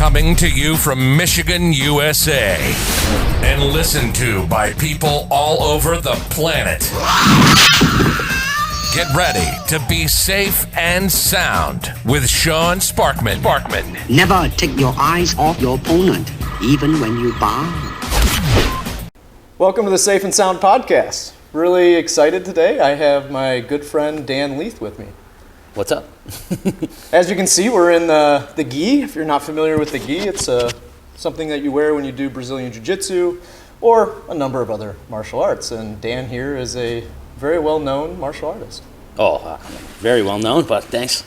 Coming to you from Michigan, USA. And listened to by people all over the planet. Get ready to be safe and sound with Sean Sparkman. Never take your eyes off your opponent, even when you bow. Welcome to the Safe and Sound podcast. Really excited today. I have my good friend Dan Leith with me. What's up? As you can see, we're in the gi. If you're not familiar with the gi, it's something that you wear when you do Brazilian Jiu Jitsu or a number of other martial arts. And Dan here is a very well-known martial artist. Oh, very well known, but thanks.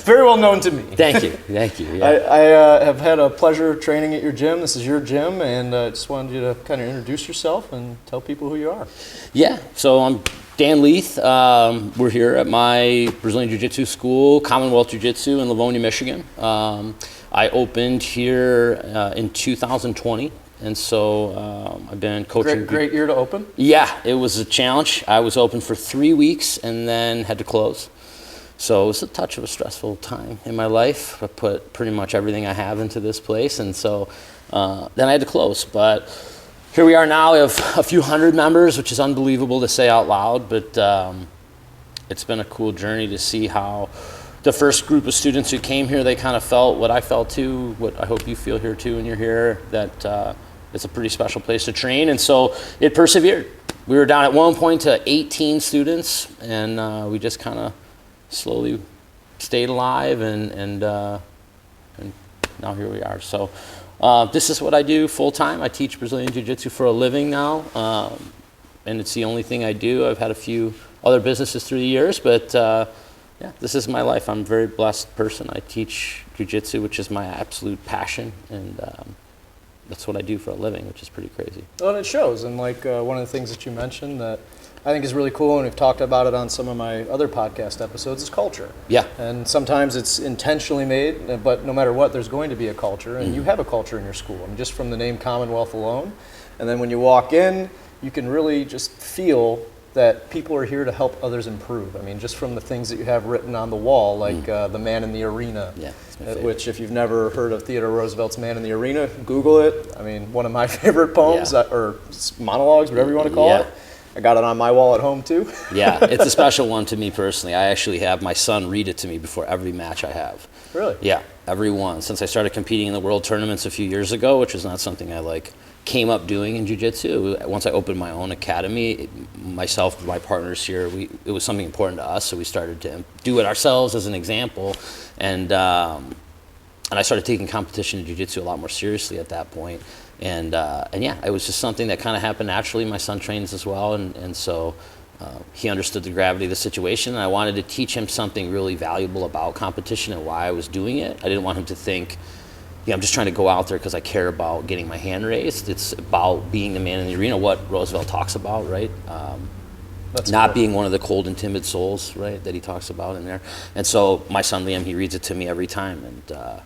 Very well known to me. Thank you. Yeah. I have had a pleasure training at your gym. This is your gym, and I just wanted you to kind of introduce yourself and tell people who you are. Yeah, so I'm Dan Leith. We're here at my Brazilian Jiu Jitsu school, Commonwealth Jiu Jitsu in Livonia, Michigan. I opened here in 2020. And so I've been coaching. Great year to open? Yeah, it was a challenge. I was open for 3 weeks and then had to close. So it was a touch of a stressful time in my life. I put pretty much everything I have into this place. And so then I had to close. But here we are now. We have a few hundred members, which is unbelievable to say out loud. But it's been a cool journey to see how the first group of students who came here, they kind of felt what I felt too, what I hope you feel here too when you're here, that it's a pretty special place to train. And so it persevered. We were down at one point to 18 students, and we just kind of slowly stayed alive, and now here we are. So this is what I do full time. I teach Brazilian Jiu Jitsu for a living now, and it's the only thing I do. I've had a few other businesses through the years, but yeah, this is my life. I'm a very blessed person. I teach Jiu Jitsu, which is my absolute passion, and that's what I do for a living, which is pretty crazy. Well, and it shows. And like one of the things that you mentioned that I think is really cool, and we've talked about it on some of my other podcast episodes, is culture. Yeah. And sometimes it's intentionally made, but no matter what, there's going to be a culture, and you have a culture in your school. I mean, just from the name Commonwealth alone. And then when you walk in, you can really just feel that people are here to help others improve. I mean, just from the things that you have written on the wall, like the Man in the Arena, which if you've never heard of Theodore Roosevelt's Man in the Arena, Google it. I mean, one of my favorite poems, or monologues, whatever you want to call it. I got it on my wall at home too. Yeah, it's a special one to me personally. I actually have my son read it to me before every match I have. Really? Yeah, every one. Since I started competing in the world tournaments a few years ago, which is not something I came up doing in jiu-jitsu. Once I opened my own academy, myself and my partners here, it was something important to us, so we started to do it ourselves as an example, and I started taking competition in jiu-jitsu a lot more seriously at that point, and yeah, it was just something that kind of happened naturally. My son trains as well, and so he understood the gravity of the situation, and I wanted to teach him something really valuable about competition and why I was doing it. I didn't want him to think, I'm just trying to go out there because I care about getting my hand raised. It's about being the man in the arena, what Roosevelt talks about, right? Not being one of the cold and timid souls, right, that he talks about in there. And so my son Liam, he reads it to me every time, and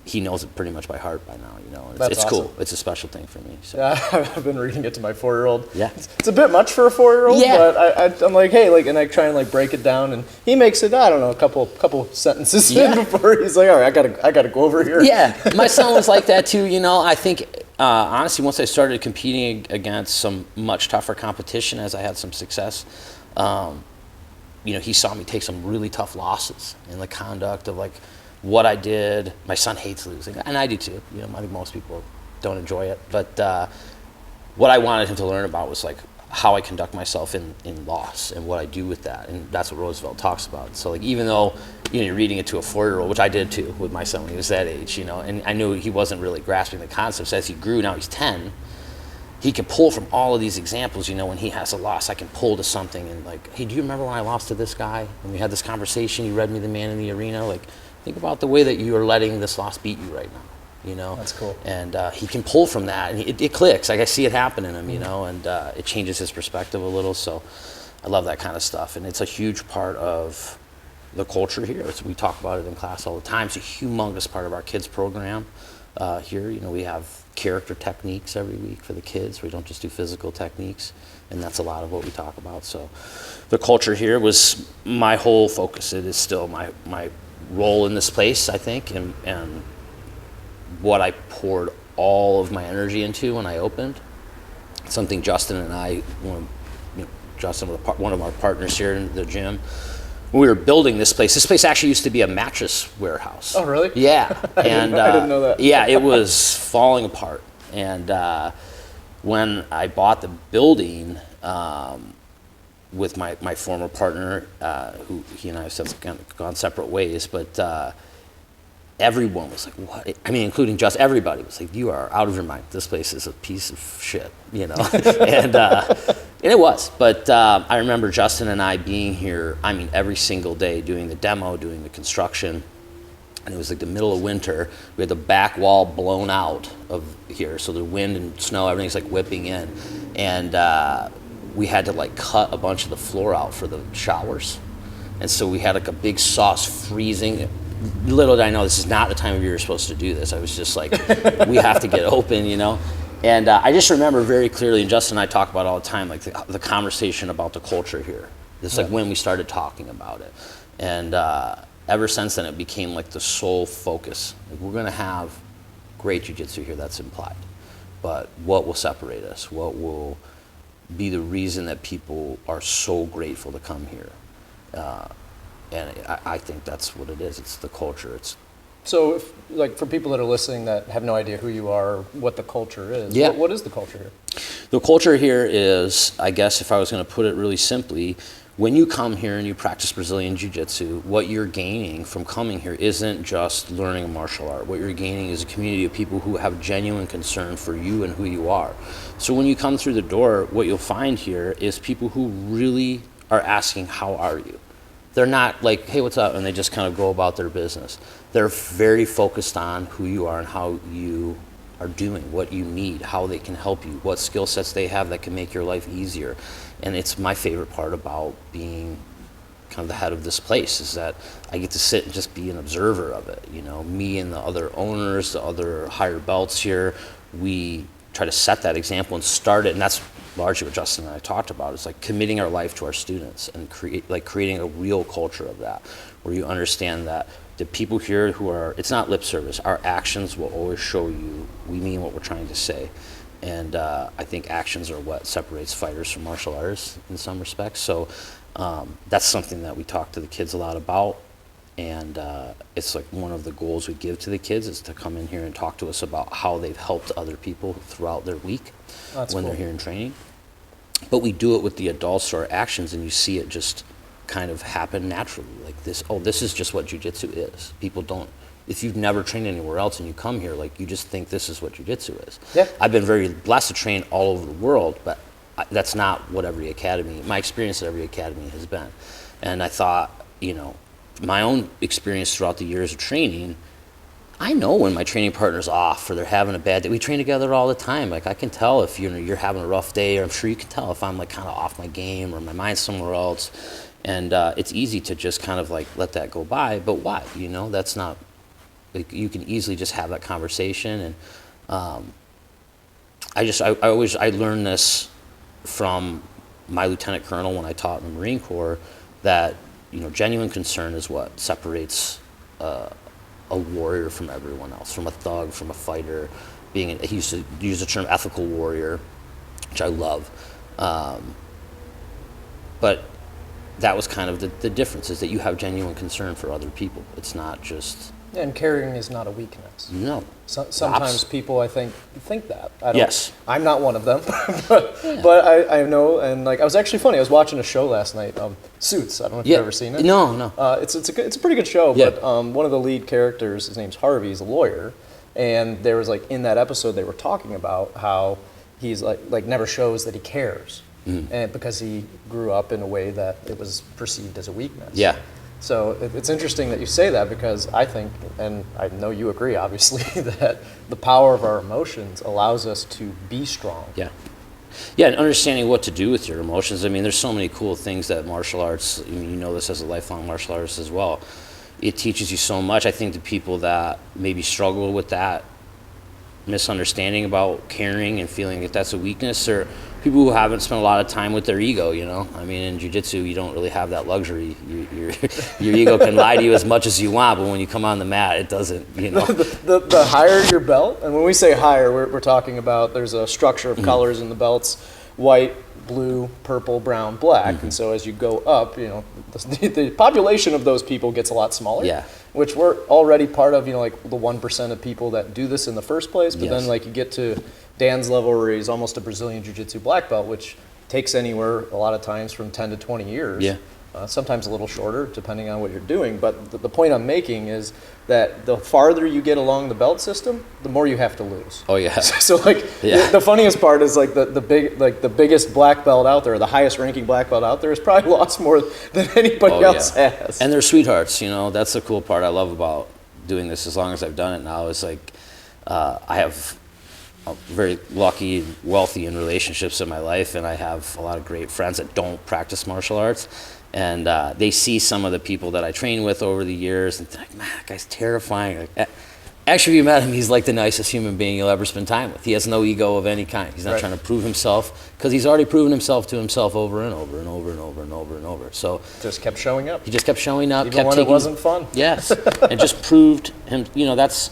he knows it pretty much by heart by now, And it's awesome. Cool. It's a special thing for me. So. Yeah, I've been reading it to my 4-year-old. Yeah. It's a bit much for a 4-year-old, but I'm like, hey, and I try and break it down, and he makes it, I don't know, a couple sentences in before he's like, all right, I gotta go over here. Yeah, my son was like that too, I think, honestly, once I started competing against some much tougher competition as I had some success, he saw me take some really tough losses in the conduct of what I did. My son hates losing, and I do too. I think most people don't enjoy it. But what I wanted him to learn about was how I conduct myself in loss and what I do with that, and that's what Roosevelt talks about. So even though you're reading it to a 4-year-old, which I did too with my son when he was that age, and I knew he wasn't really grasping the concepts. As he grew, now he's 10. He can pull from all of these examples, when he has a loss, I can pull to something and hey, do you remember when I lost to this guy? When we had this conversation, you read me the Man in the Arena, think about the way that you are letting this loss beat you right now, That's cool. And he can pull from that, and it clicks. I see it happen in him, and it changes his perspective a little. So I love that kind of stuff, and it's a huge part of the culture here. We talk about it in class all the time. It's a humongous part of our kids program here. We have character techniques every week for the kids. We don't just do physical techniques, and that's a lot of what we talk about. So the culture here was my whole focus. It is still my role in this place, I think, and what I poured all of my energy into when I opened. Something Justin and I, Justin, one of our partners here in the gym, when we were building this place actually used to be a mattress warehouse. Oh, really? Yeah. And I didn't know that. Yeah, it was falling apart. And when I bought the building with my former partner, who he and I have since gone separate ways, but everyone was like, what? I mean, including just everybody was like, you are out of your mind. This place is a piece of shit, and it was. But I remember Justin and I being here, I mean, every single day doing the demo, doing the construction. And it was like the middle of winter. We had the back wall blown out of here. So the wind and snow, everything's like whipping in. And we had to like cut a bunch of the floor out for the showers. And so we had like a big sauce freezing. Little did I know this is not the time of year you're supposed to do this. I was just like, we have to get open, And I just remember very clearly, and Justin and I talk about it all the time, like the conversation about the culture here. It's like when we started talking about it. And ever since then, it became like the sole focus. Like, we're going to have great jiu-jitsu here, that's implied. But what will separate us? What will be the reason that people are so grateful to come here? And I think that's what it is. It's the culture. So, for people that are listening that have no idea who you are, what the culture is, what is the culture here? The culture here is, I guess if I was going to put it really simply, when you come here and you practice Brazilian Jiu Jitsu, what you're gaining from coming here isn't just learning a martial art. What you're gaining is a community of people who have genuine concern for you and who you are. So when you come through the door, what you'll find here is people who really are asking, how are you? They're not like, hey, what's up? And they just kind of go about their business. They're very focused on who you are and how you are doing, what you need, how they can help you, what skill sets they have that can make your life easier. And it's my favorite part about being kind of the head of this place is that I get to sit and just be an observer of it. Me and the other owners, the other higher belts here, we try to set that example and start it. And that's largely what Justin and I talked about. It's like committing our life to our students and creating a real culture of that, where you understand that the people here it's not lip service. Our actions will always show you we mean what we're trying to say. And I think actions are what separates fighters from martial artists in some respects. So that's something that we talk to the kids a lot about. And it's like one of the goals we give to the kids is to come in here and talk to us about how they've helped other people throughout their week when they're here in training. But we do it with the adults or actions, and you see it just kind of happen naturally. Like this is just what jiu-jitsu is. People don't, if you've never trained anywhere else and you come here, like you just think this is what jiu-jitsu is. Yeah. I've been very blessed to train all over the world, but that's not what my experience at every academy has been. And I thought, my own experience throughout the years of training, I know when my training partner's off or they're having a bad day. We train together all the time. Like I can tell if you're having a rough day, or I'm sure you can tell if I'm like kind of off my game or my mind's somewhere else. And it's easy to just kind of like let that go by. But why? That's not like you can easily just have that conversation. And I learned this from my lieutenant colonel when I taught in the Marine Corps that genuine concern is what separates a warrior from everyone else, from a thug, from a fighter. He used to use the term ethical warrior, which I love. But that was kind of the difference, is that you have genuine concern for other people. It's not just... And caring is not a weakness. No. Sometimes people, I think that. Yes. I'm not one of them, but I know, and like, I was actually funny. I was watching a show last night, Suits. I don't know if you've ever seen it. No. It's a pretty good show, but one of the lead characters, his name's Harvey, he's a lawyer, and there was like, in that episode, they were talking about how he's like never shows that he cares, and because he grew up in a way that it was perceived as a weakness. Yeah. So it's interesting that you say that, because I think, and I know you agree, obviously, that the power of our emotions allows us to be strong. Yeah. Yeah, and understanding what to do with your emotions. I mean, there's so many cool things that martial arts, this as a lifelong martial artist as well. It teaches you so much. I think the people that maybe struggle with that misunderstanding about caring and feeling that that's a weakness, or people who haven't spent a lot of time with their ego, you know. I mean, in jiu-jitsu, you don't really have that luxury. Your ego can lie to you as much as you want, but when you come on the mat, it doesn't, you know. The higher your belt, and when we say higher, we're talking about there's a structure of colors in the belts, white, blue, purple, brown, black. And so as you go up, you know, the population of those people gets a lot smaller. Yeah. Which we're already part of, you know, like the 1% of people that do this in the first place. But then like you get to Dan's level where he's almost a Brazilian Jiu Jitsu black belt, which takes anywhere a lot of times from 10 to 20 years. Yeah. Sometimes a little shorter depending on what you're doing. But the point I'm making is that the farther you get along the belt system, the more you have to lose. Oh yeah. So like the funniest part is like the biggest black belt out there, the highest ranking black belt out there, has probably lost more than anybody else has. And they're sweethearts, you know. That's the cool part I love about doing this. As long as I've done it now, is like I have very lucky, wealthy in relationships in my life, and I have a lot of great friends that don't practice martial arts. And they see some of the people that I train with over the years, and they're like, man, that guy's terrifying. Like, actually, if you met him, he's like the nicest human being you'll ever spend time with. He has no ego of any kind. He's not trying to prove himself, because he's already proven himself to himself over and over and over and over and over and over. So just kept showing up. He just kept showing up. Even when it wasn't fun. Yes, and just proved him. You know, that's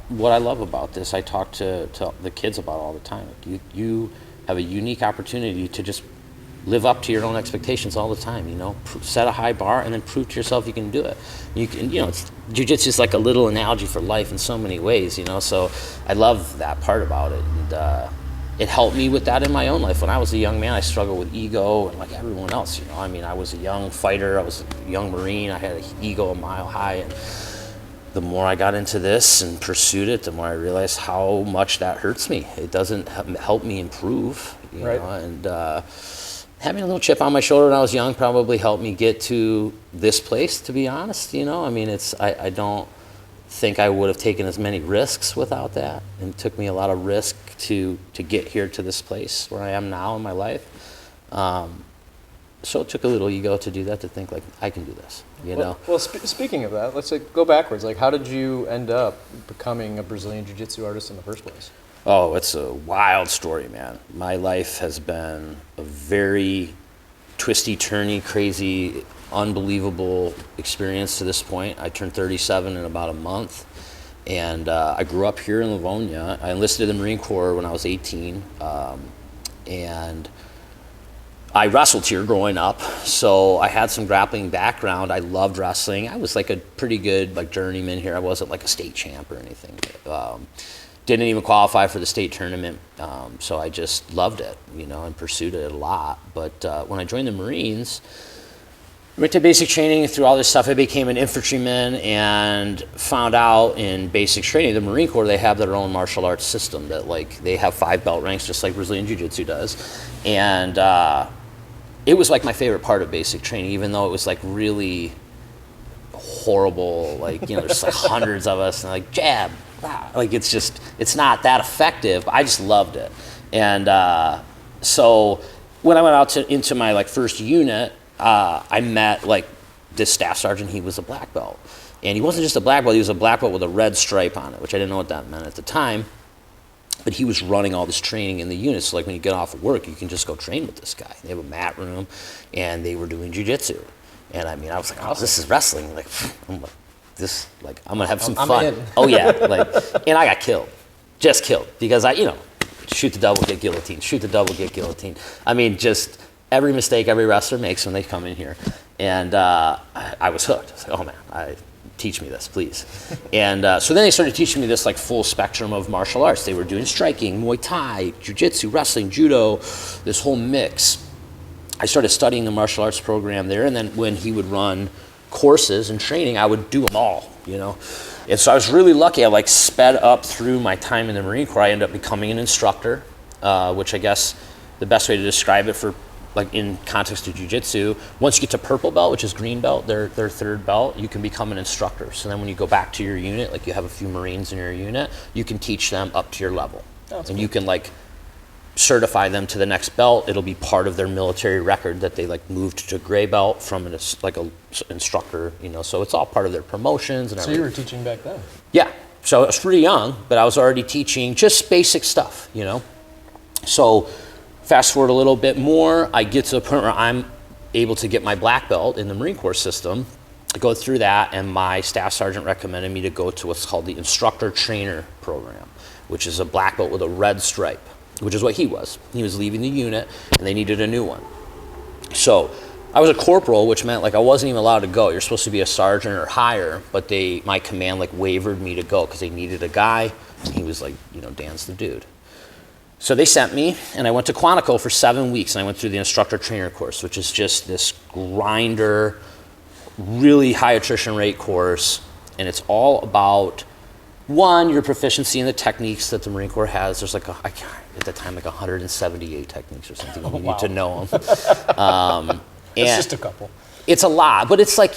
what I love about this. I talk to the kids about all the time. Like, you have a unique opportunity to just live up to your own expectations all the time, you know, set a high bar and then prove to yourself you can do it. You can, you know, jiu-jitsu is like a little analogy for life in so many ways, you know, so I love that part about it. And it helped me with that in my own life. When I was a young man, I struggled with ego and like everyone else, you know. I mean, I was a young fighter, I was a young Marine, I had an ego a mile high, and the more I got into this and pursued it, the more I realized how much that hurts me. It doesn't help me improve, you know, and having a little chip on my shoulder when I was young probably helped me get to this place, to be honest, you know. I mean, I don't think I would have taken as many risks without that. And it took me a lot of risk to get here to this place where I am now in my life. So it took a little ego to do that, to think like, I can do this, you know. Well, speaking of that, let's go backwards. Like, how did you end up becoming a Brazilian Jiu Jitsu artist in the first place? Oh, it's a wild story, man. My life has been a very twisty, turny, crazy, unbelievable experience to this point. I turned 37 in about a month, and I grew up here in Livonia. I enlisted in the Marine Corps when I was 18, and I wrestled here growing up, so I had some grappling background. I loved wrestling. I was like a pretty good like journeyman here. I wasn't like a state champ or anything. Didn't even qualify for the state tournament, so I just loved it, you know, and pursued it a lot. But when I joined the Marines, went to basic training. Through all this stuff, I became an infantryman and found out in basic training, the Marine Corps, they have their own martial arts system that, like, they have 5 belt ranks, just like Brazilian Jiu Jitsu does. And it was like my favorite part of basic training, even though it was like really horrible, like, you know, there's like hundreds of us, and like jab, like it's not that effective, but I just loved it. And so when I went out into my like first unit, I met like this staff sergeant. He was a black belt, and he wasn't just a black belt, he was a black belt with a red stripe on it, which I didn't know what that meant at the time. But he was running all this training in the unit, so like when you get off of work, you can just go train with this guy. They have a mat room, and they were doing jiu-jitsu. And I mean, I was like, oh, this is wrestling. Like, I'm gonna have some fun. In. Oh yeah, like, and I got killed, just killed, because I, you know, shoot the double, get guillotine, shoot the double, get guillotine. I mean, just every mistake every wrestler makes when they come in here. And I was hooked. I was like, oh man, teach me this, please. And so then they started teaching me this like full spectrum of martial arts. They were doing striking, Muay Thai, jiu-jitsu, wrestling, judo, this whole mix. I started studying the martial arts program there, and then when he would run courses and training, I would do them all, you know. And so I was really lucky. I like sped up through my time in the Marine Corps. I ended up becoming an instructor, which I guess the best way to describe it for like in context of jiu-jitsu, once you get to purple belt, which is green belt, their third belt, you can become an instructor. So then when you go back to your unit, like you have a few Marines in your unit, you can teach them up to your level. And cool. You can like certify them to the next belt. It'll be part of their military record that they like moved to gray belt from an instructor, you know, so it's all part of their promotions and everything. So you were teaching back then? Yeah, so I was pretty young, but I was already teaching just basic stuff, you know. So Fast forward a little bit more, I get to the point where I'm able to get my black belt in the Marine Corps system. I go through that, and my staff sergeant recommended me to go to what's called the instructor trainer program, which is a black belt with a red stripe, which is what he was. He was leaving the unit, and they needed a new one. So I was a corporal, which meant like I wasn't even allowed to go. You're supposed to be a sergeant or higher, but my command like wavered me to go because they needed a guy, and he was like, Dan's the dude. So they sent me, and I went to Quantico for 7 weeks, and I went through the instructor trainer course, which is just this grinder, really high attrition rate course, and it's all about, one, your proficiency in the techniques that the Marine Corps has. There's like, at the time, like 178 techniques or something. You need to know them. It's just a couple. It's a lot, but it's like,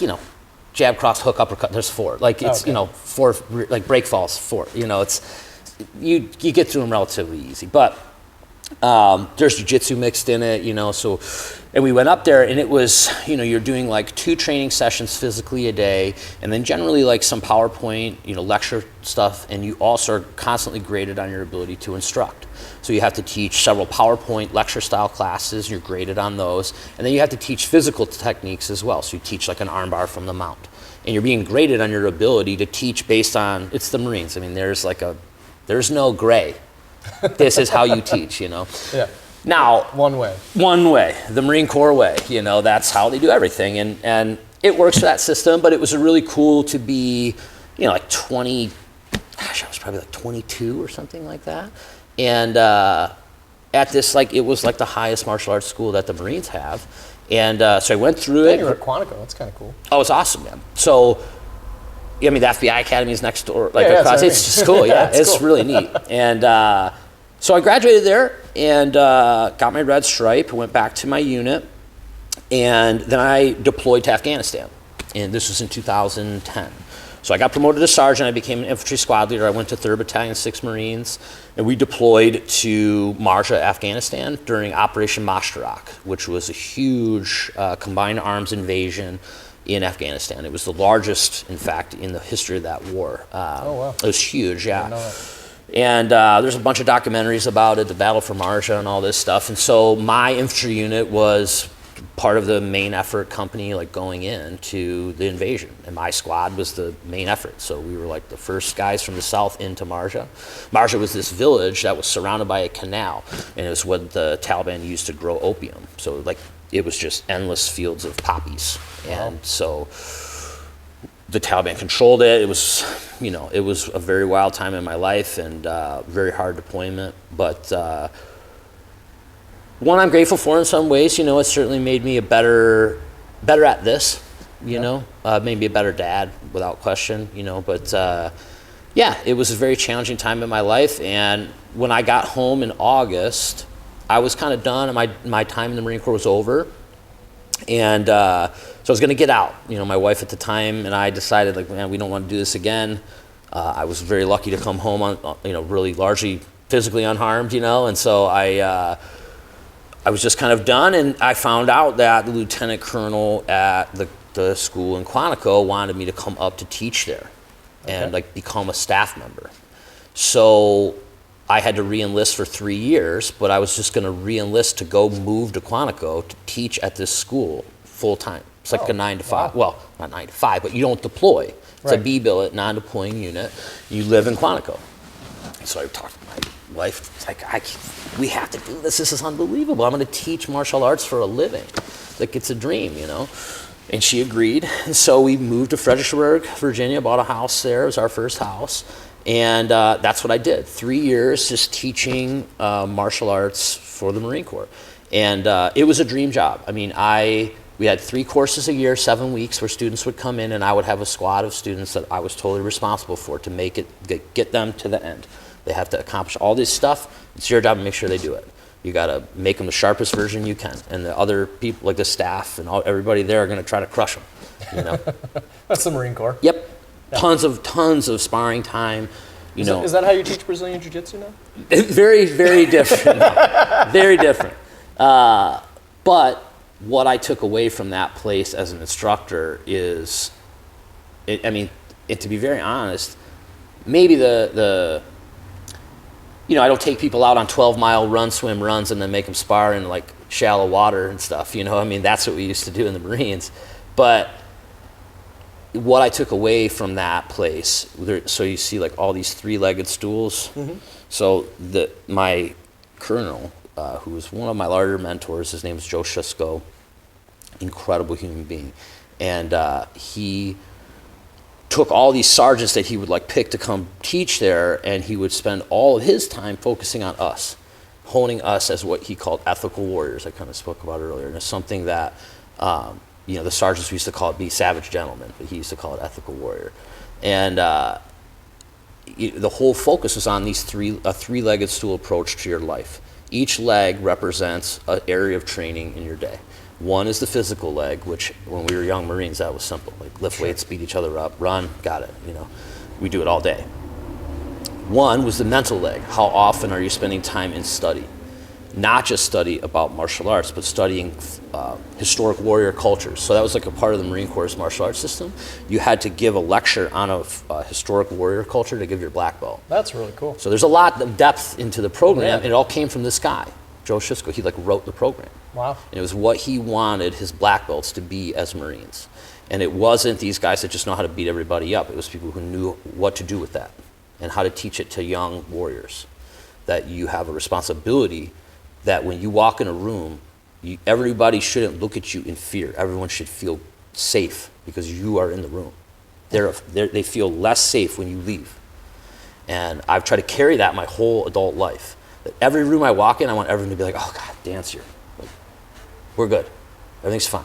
jab, cross, hook, uppercut, there's 4. Like, it's, 4, like break falls, 4. It's, you get through them relatively easy. But there's jiu-jitsu mixed in it, so, and we went up there, and it was, you're doing like 2 training sessions physically a day, and then generally like some PowerPoint, lecture stuff, and you also are constantly graded on your ability to instruct. So you have to teach several PowerPoint lecture style classes, you're graded on those, and then you have to teach physical techniques as well. So you teach like an armbar from the mount, and you're being graded on your ability to teach based on, it's the Marines. I mean, there's no gray. This is how you teach, Yeah. Now, One way, the Marine Corps way, that's how they do everything. And it works for that system, but it was really cool to be, like 20, I was probably like 22 or something like that. And at this, like, it was like the highest martial arts school that the Marines have. And so I went through it. You were at Quantico, that's kind of cool. Oh, it's awesome, man. So, the FBI Academy is next door, like across. It's just cool, yeah. It's cool. Really neat. And so I graduated there and got my red stripe, went back to my unit, and then I deployed to Afghanistan. And this was in 2010. So I got promoted to sergeant. I became an infantry squad leader. I went to 3rd Battalion, 6th Marines, and we deployed to Marja, Afghanistan during Operation Mashtarak, which was a huge combined arms invasion in Afghanistan. It was the largest, in fact, in the history of that war. Oh, wow. It was huge, yeah. And there's a bunch of documentaries about it, the Battle for Marja and all this stuff. And so my infantry unit was part of the main effort company, like going into the invasion. And my squad was the main effort. So we were like the first guys from the south into Marja. Marja was this village that was surrounded by a canal, and it was what the Taliban used to grow opium. So like it was just endless fields of poppies. Wow. And so the Taliban controlled it. It was, it was a very wild time in my life and very hard deployment. But one I'm grateful for in some ways, it certainly made me a better at this, made me a better dad without question, but yeah, it was a very challenging time in my life. And when I got home in August, I was kind of done, and my time in the Marine Corps was over. And so I was going to get out. My wife at the time and I decided, like, man, we don't want to do this again. I was very lucky to come home on, really largely physically unharmed, and so I was just kind of done. And I found out that the lieutenant colonel at the school in Quantico wanted me to come up to teach there and like become a staff member. So I had to re-enlist for 3 years, but I was just going to re-enlist to go move to Quantico to teach at this school full time. It's like a 9 to 5. Wow. Well, not 9 to 5, but you don't deploy. It's a B-billet, non-deploying unit. You live in Quantico. So I talked to my wife. It's like, we have to do this. This is unbelievable. I'm going to teach martial arts for a living. Like, it's a dream, And she agreed. And so we moved to Fredericksburg, Virginia, bought a house there. It was our first house. And that's what I did. 3 years just teaching martial arts for the Marine Corps. And it was a dream job. I mean, we had 3 courses a year, 7 weeks, where students would come in, and I would have a squad of students that I was totally responsible for to make it, get them to the end. They have to accomplish all this stuff. It's your job to make sure they do it. You got to make them the sharpest version you can. And the other people, like the staff and everybody there, are going to try to crush them. That's the Marine Corps. Yep. Yeah. Tons of sparring time. Is that how you teach Brazilian Jiu Jitsu now? Very, very different. Very different. But what I took away from that place as an instructor is, and to be very honest, maybe the I don't take people out on 12-mile run, swim runs and then make them spar in like shallow water and stuff. I mean, that's what we used to do in the Marines. But what I took away from that place, so you see like all these 3-legged stools. Mm-hmm. So my colonel, who was one of my larger mentors, his name is Joe Shusko, incredible human being. And he took all these sergeants that he would like pick to come teach there, and he would spend all of his time focusing on us, honing us as what he called ethical warriors. I kind of spoke about earlier, and it's something that the sergeants used to call it be savage gentlemen, but he used to call it ethical warrior. And the whole focus was on these a 3-legged stool approach to your life. Each leg represents an area of training in your day. One is the physical leg, which when we were young Marines, that was simple. Like lift weights, beat each other up, run, got it. We do it all day. One was the mental leg. How often are you spending time in study? Not just study about martial arts, but studying historic warrior cultures. So that was like a part of the Marine Corps' martial arts system. You had to give a lecture on a historic warrior culture to give your black belt. That's really cool. So there's a lot of depth into the program, Yeah. and it all came from this guy, Joe Shusko. He wrote the program. Wow. And it was what he wanted his black belts to be as Marines. And it wasn't these guys that just know how to beat everybody up. It was people who knew what to do with that and how to teach it to young warriors. That you have a responsibility that when you walk in a room, everybody shouldn't look at you in fear. Everyone should feel safe because you are in the room. They feel less safe when you leave. And I've tried to carry that my whole adult life. That every room I walk in, I want everyone to be like, oh God, Dan's here. Like, we're good. Everything's fine,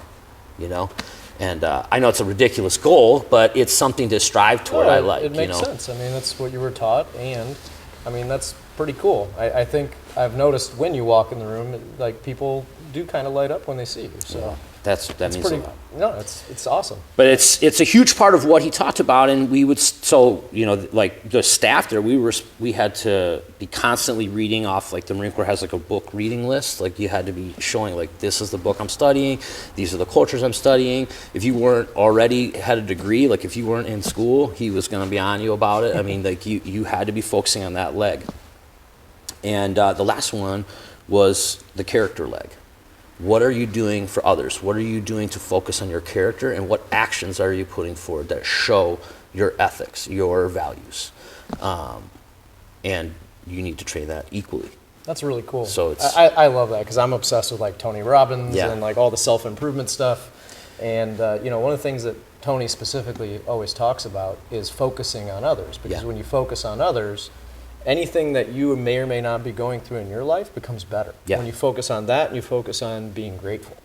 And I know it's a ridiculous goal, but it's something to strive toward. I like. It makes sense. I mean, that's what you were taught, and I mean that's pretty cool. I think I've noticed when you walk in the room, like people do kind of light up when they see you. So yeah, that means pretty, a lot. No, it's awesome. But it's a huge part of what he talked about, and we would like the staff there, we had to be constantly reading off. Like the Marine Corps has like a book reading list. Like you had to be showing like this is the book I'm studying, these are the cultures I'm studying. If you weren't already had a degree, like if you weren't in school, he was going to be on you about it. I mean, like you had to be focusing on that leg. And the last one was the character leg. What are you doing for others? What are you doing to focus on your character? And what actions are you putting forward that show your ethics, your values? And you need to train that equally. That's really cool. So I love that because I'm obsessed with like Tony Robbins Yeah. and like all the self-improvement stuff. And one of the things that Tony specifically always talks about is focusing on others. Because Yeah. when you focus on others, anything that you may or may not be going through in your life becomes better. Yeah. When you focus on that and you focus on being grateful.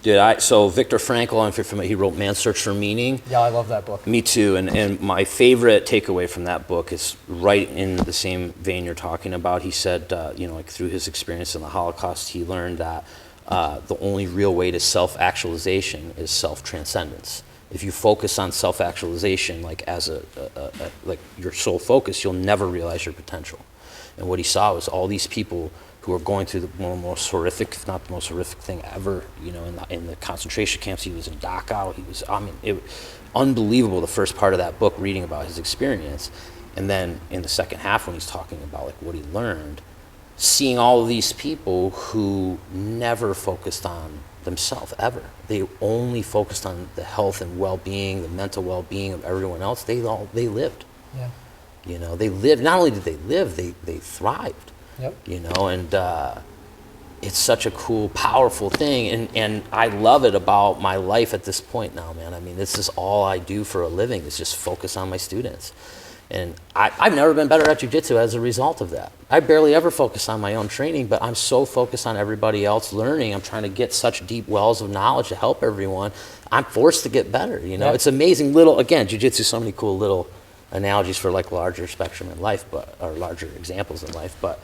Dude, so Viktor Frankl, if you're familiar, he wrote Man's Search for Meaning. Yeah, I love that book. Me too, and my favorite takeaway from that book is right in the same vein you're talking about. He said, like through his experience in the Holocaust, he learned that the only real way to self-actualization is self-transcendence. If you focus on self-actualization like as like your sole focus, you'll never realize your potential. And what he saw was all these people who were going through one of the most horrific, if not the most horrific thing ever, in the concentration camps. He was in Dachau. It unbelievable, the first part of that book, reading about his experience. And then in the second half, when he's talking about like what he learned, seeing all of these people who never focused on themselves ever. They only focused on the health and well-being, the mental well-being of everyone else. They lived. Yeah. They lived. Not only did they live, they thrived. Yep. And it's such a cool, powerful thing, and I love it about my life at this point now, man. I mean, this is all I do for a living is just focus on my students. And I've never been better at jiu-jitsu as a result of that. I barely ever focus on my own training, but I'm so focused on everybody else learning. I'm trying to get such deep wells of knowledge to help everyone. I'm forced to get better, Yeah. It's amazing again, jiu-jitsu, so many cool little analogies for like larger spectrum in life, or larger examples in life. But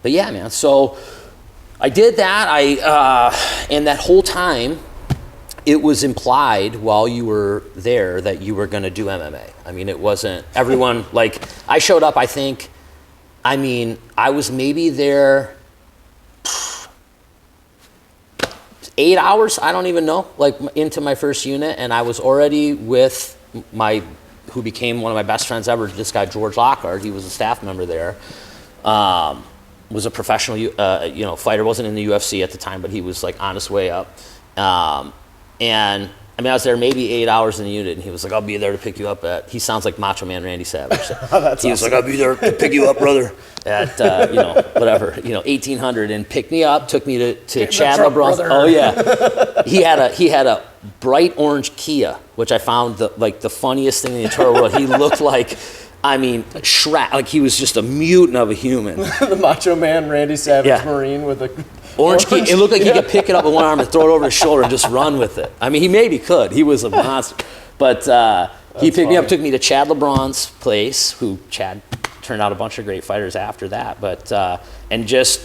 yeah, man, so I did that. And that whole time, it was implied while you were there that you were going to do MMA. I mean, it wasn't everyone, like, I showed up, I was maybe there 8 hours, I don't even know, like into my first unit, and I was already with who became one of my best friends ever, this guy, George Lockhart. He was a staff member there. was a professional, fighter. Wasn't in the UFC at the time, but he was like on his way up. And I mean, I was there maybe 8 hours in the unit, and he was like, "I'll be there to pick you up at." He sounds like Macho Man Randy Savage. So he was like, "I'll be there to pick you up, brother, at 1800," and picked me up, took me to Chad LeBron's. Oh yeah, he had a bright orange Kia, which I found the funniest thing in the entire world. He looked like, I mean, Shrek, like he was just a mutant of a human. The Macho Man Randy Savage Marine with a orange Kia. It looked like he could pick it up with one arm and throw it over his shoulder and just run with it. I mean, he maybe could. He was a monster. But he picked me up, took me to Chad LeBron's place, who Chad turned out a bunch of great fighters after that. But and just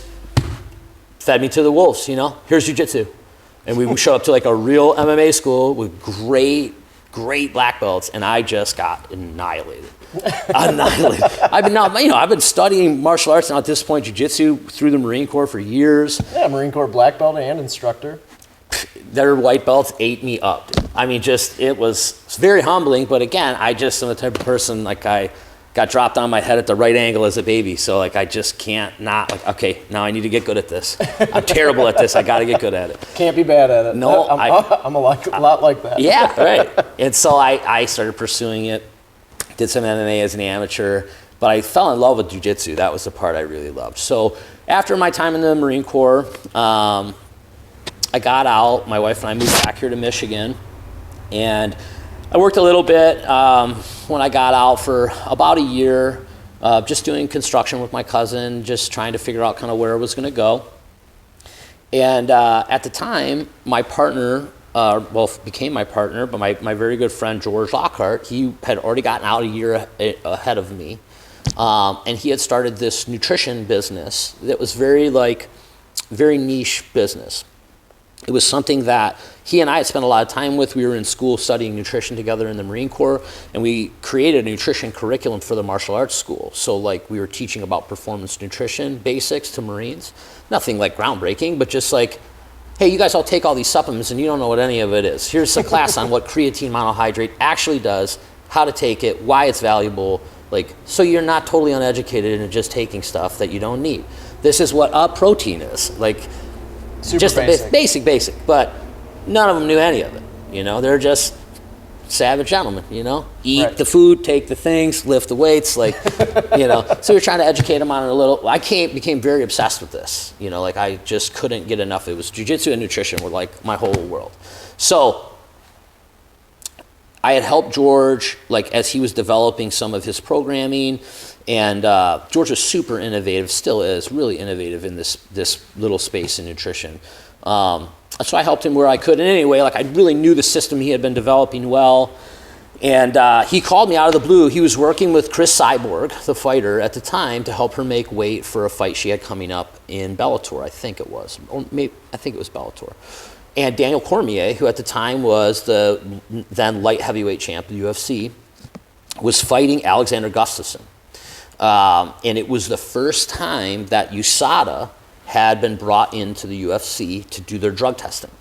fed me to the wolves. Here's jiu-jitsu. And we would show up to like a real MMA school with great black belts, and I just got annihilated. I've been studying martial arts now at this point, jiu-jitsu through the Marine Corps for years. Yeah, Marine Corps black belt and instructor. Their white belts ate me up. I mean, it was very humbling, but again, I just am the type of person, like I got dropped on my head at the right angle as a baby, so like I just can't not, like, okay, now I need to get good at this. I'm terrible at this, I gotta get good at it. Can't be bad at it. No, I'm a lot like that. Yeah, right. And so I started pursuing it. Did some MMA as an amateur, but I fell in love with jiu-jitsu. That was the part I really loved. So after my time in the Marine Corps, I got out. My wife and I moved back here to Michigan, and I worked a little bit when I got out for about a year, just doing construction with my cousin, just trying to figure out kind of where I was going to go. And at the time, my partner, became my partner, but my very good friend, George Lockhart, he had already gotten out a year ahead of me. And he had started this nutrition business that was very niche business. It was something that he and I had spent a lot of time with. We were in school studying nutrition together in the Marine Corps, and we created a nutrition curriculum for the martial arts school. So like we were teaching about performance nutrition basics to Marines. Nothing like groundbreaking, but just like, hey, you guys all take all these supplements and you don't know what any of it is. Here's a class on what creatine monohydrate actually does, how to take it, why it's valuable, so you're not totally uneducated and just taking stuff that you don't need. This is what a protein is. Super just basic. basic, but none of them knew any of it. They're just savage gentlemen, eat Right. the food, take the things, lift the weights, so we're trying to educate them on it a little. I became very obsessed with this, I just couldn't get enough. It was jiu-jitsu and nutrition were like my whole world. So I had helped George, as he was developing some of his programming, and George was super innovative, still is really innovative in this little space in nutrition. So I helped him where I could. And anyway, I really knew the system he had been developing well. And he called me out of the blue. He was working with Chris Cyborg, the fighter, at the time to help her make weight for a fight she had coming up in Bellator, I think it was. Or maybe, I think it was Bellator. And Daniel Cormier, who at the time was the then light heavyweight champ of the UFC, was fighting Alexander Gustafsson. And it was the first time that USADA had been brought into the UFC to do their drug testing.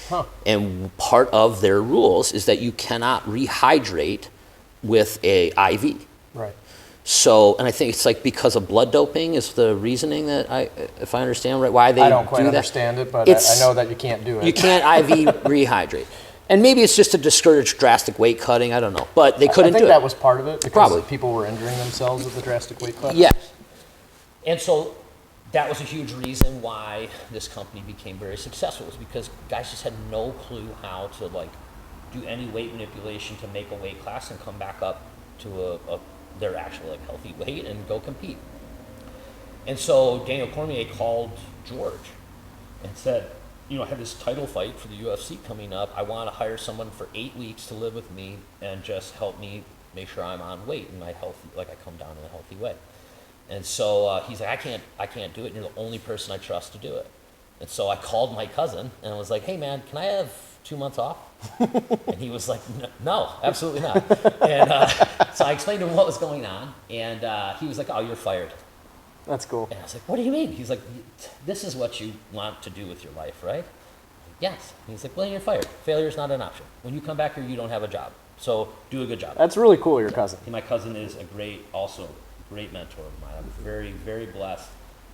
Huh. And part of their rules is that you cannot rehydrate with a IV. Right. So, and I think it's because of blood doping is the reasoning that if I understand right, why they do that. I don't quite understand it, but I know that you can't do it. You can't IV rehydrate. And maybe it's just to discourage drastic weight cutting. I don't know. But they couldn't do it. I think that was part of it because Probably. People were injuring themselves with the drastic weight cut. Yes. And so that was a huge reason why this company became very successful, was because guys just had no clue how to do any weight manipulation to make a weight class and come back up to their actual healthy weight and go compete. And so Daniel Cormier called George and said, I have this title fight for the UFC coming up. I want to hire someone for 8 weeks to live with me and just help me make sure I'm on weight and I come down in a healthy way. And so he's like, I can't do it. You're the only person I trust to do it. And so I called my cousin and I was like, hey man, can I have 2 months off? And he was like, no, absolutely not. And so I explained to him what was going on, and he was like, oh, you're fired. That's cool. And I was like, what do you mean? He's like, this is what you want to do with your life, right? Yes. And he's like, well, you're fired. Failure is not an option. When you come back here, you don't have a job. So do a good job. That's really cool, your cousin. My cousin is a great, also great mentor of mine. I'm very, very blessed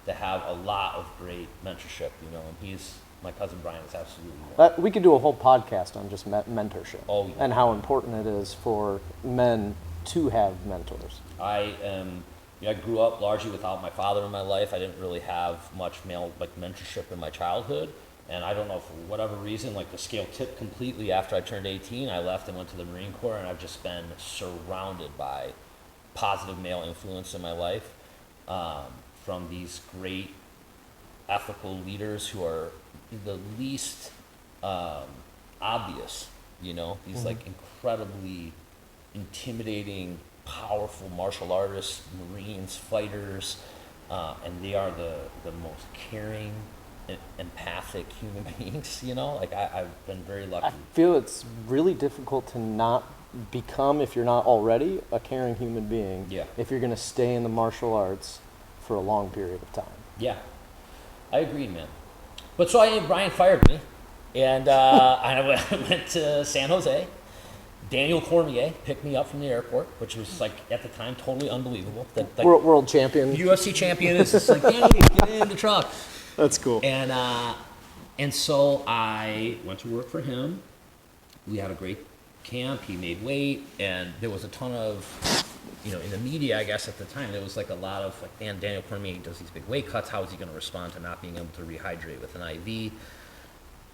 to have a lot of great mentorship, and my cousin Brian is absolutely one. We could do a whole podcast on just mentorship. Oh, yeah. And how important it is for men to have mentors. I grew up largely without my father in my life. I didn't really have much male mentorship in my childhood, and I don't know, for whatever reason, the scale tipped completely after I turned 18. I left and went to the Marine Corps, and I've just been surrounded by positive male influence in my life, from these great ethical leaders who are the least obvious, these incredibly intimidating, powerful martial artists, Marines, fighters, and they are the most caring, empathic human beings, I've been very lucky. I feel it's really difficult to not become, if you're not already, a caring human being. Yeah. If you're going to stay in the martial arts for a long period of time. Yeah, I agree, man. But so Brian fired me, and I went to San Jose. Daniel Cormier picked me up from the airport, which was at the time totally unbelievable. World champion. UFC champion is just Daniel, get in the truck. That's cool. And so I went to work for him. We had a great camp. He made weight, and there was a ton of, in the media, I guess at the time, there was a lot of Daniel Cormier does these big weight cuts. How is he going to respond to not being able to rehydrate with an IV?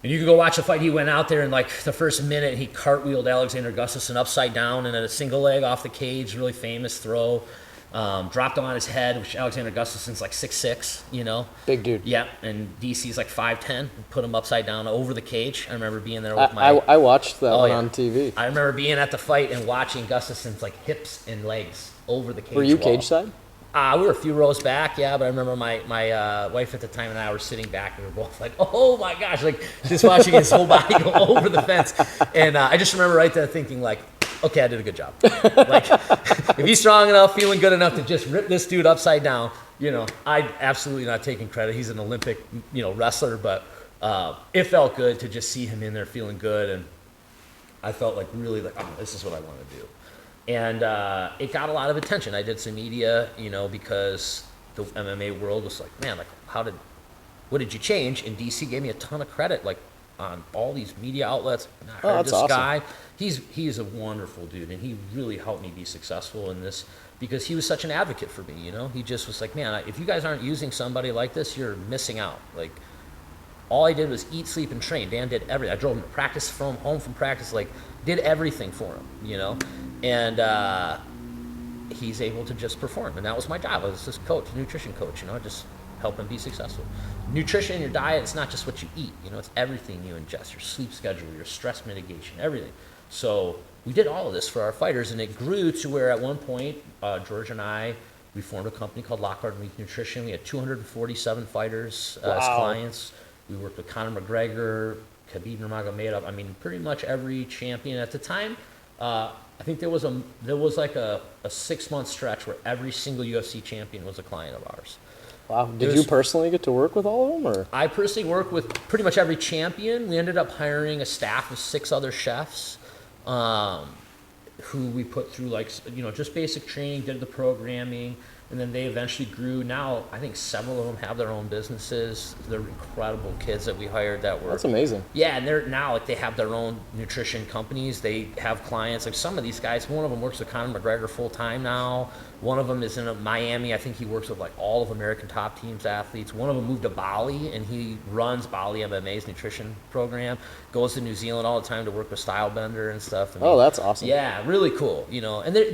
And you can go watch the fight. He went out there in the first minute, he cartwheeled Alexander Gustafsson upside down and at a single leg off the cage, really famous throw. Dropped him on his head, which Alexander Gustafsson's 6'6", Big dude. Yeah, and DC's 5'10", put him upside down over the cage. I remember being there with I watched that one on TV. I remember being at the fight and watching Gustafsson's hips and legs over the cage Were you wall. cage side? We were a few rows back, yeah, but I remember my wife at the time and I were sitting back and we were both oh my gosh, just watching his whole body go over the fence. And I just remember right there thinking okay, I did a good job. If he's strong enough, feeling good enough to just rip this dude upside down, I'm absolutely not taking credit. He's an Olympic, wrestler, but it felt good to just see him in there feeling good. And I felt really this is what I want to do. And it got a lot of attention. I did some media, because the MMA world was man, what did you change? And DC gave me a ton of credit, on all these media outlets. And I heard that's this awesome. guy. He's a wonderful dude, and he really helped me be successful in this because he was such an advocate for me. He just was man, if you guys aren't using somebody like this, you're missing out. All I did was eat, sleep, and train. Dan did everything. I drove him to practice, home from practice, did everything for him, And he's able to just perform. And that was my job. I was this coach, nutrition coach, just help him be successful. Nutrition, your diet, it's not just what you eat. It's everything you ingest, your sleep schedule, your stress mitigation, everything. So we did all of this for our fighters, and it grew to where at one point, George and I, we formed a company called Lockhart and Leith Nutrition. We had 247 fighters as clients. We worked with Conor McGregor, Khabib Nurmagomedov. Pretty much every champion at the time. I think there was a 6-month stretch where every single UFC champion was a client of ours. Wow. Did you personally get to work with all of them, or? I personally worked with pretty much every champion. We ended up hiring a staff of 6 other chefs, who we put through just basic training, did the programming, and then they eventually grew. Now I think several of them have their own businesses. They're incredible kids that we hired that were. That's amazing. Yeah, and they're now they have their own nutrition companies. They have clients. Some of these guys, one of them works with Conor McGregor full time now. One of them is in Miami. I think he works with all of American top teams athletes. One of them moved to Bali, and he runs Bali MMA's nutrition program. Goes to New Zealand all the time to work with Stylebender and stuff. That's awesome. Yeah, really cool. And they're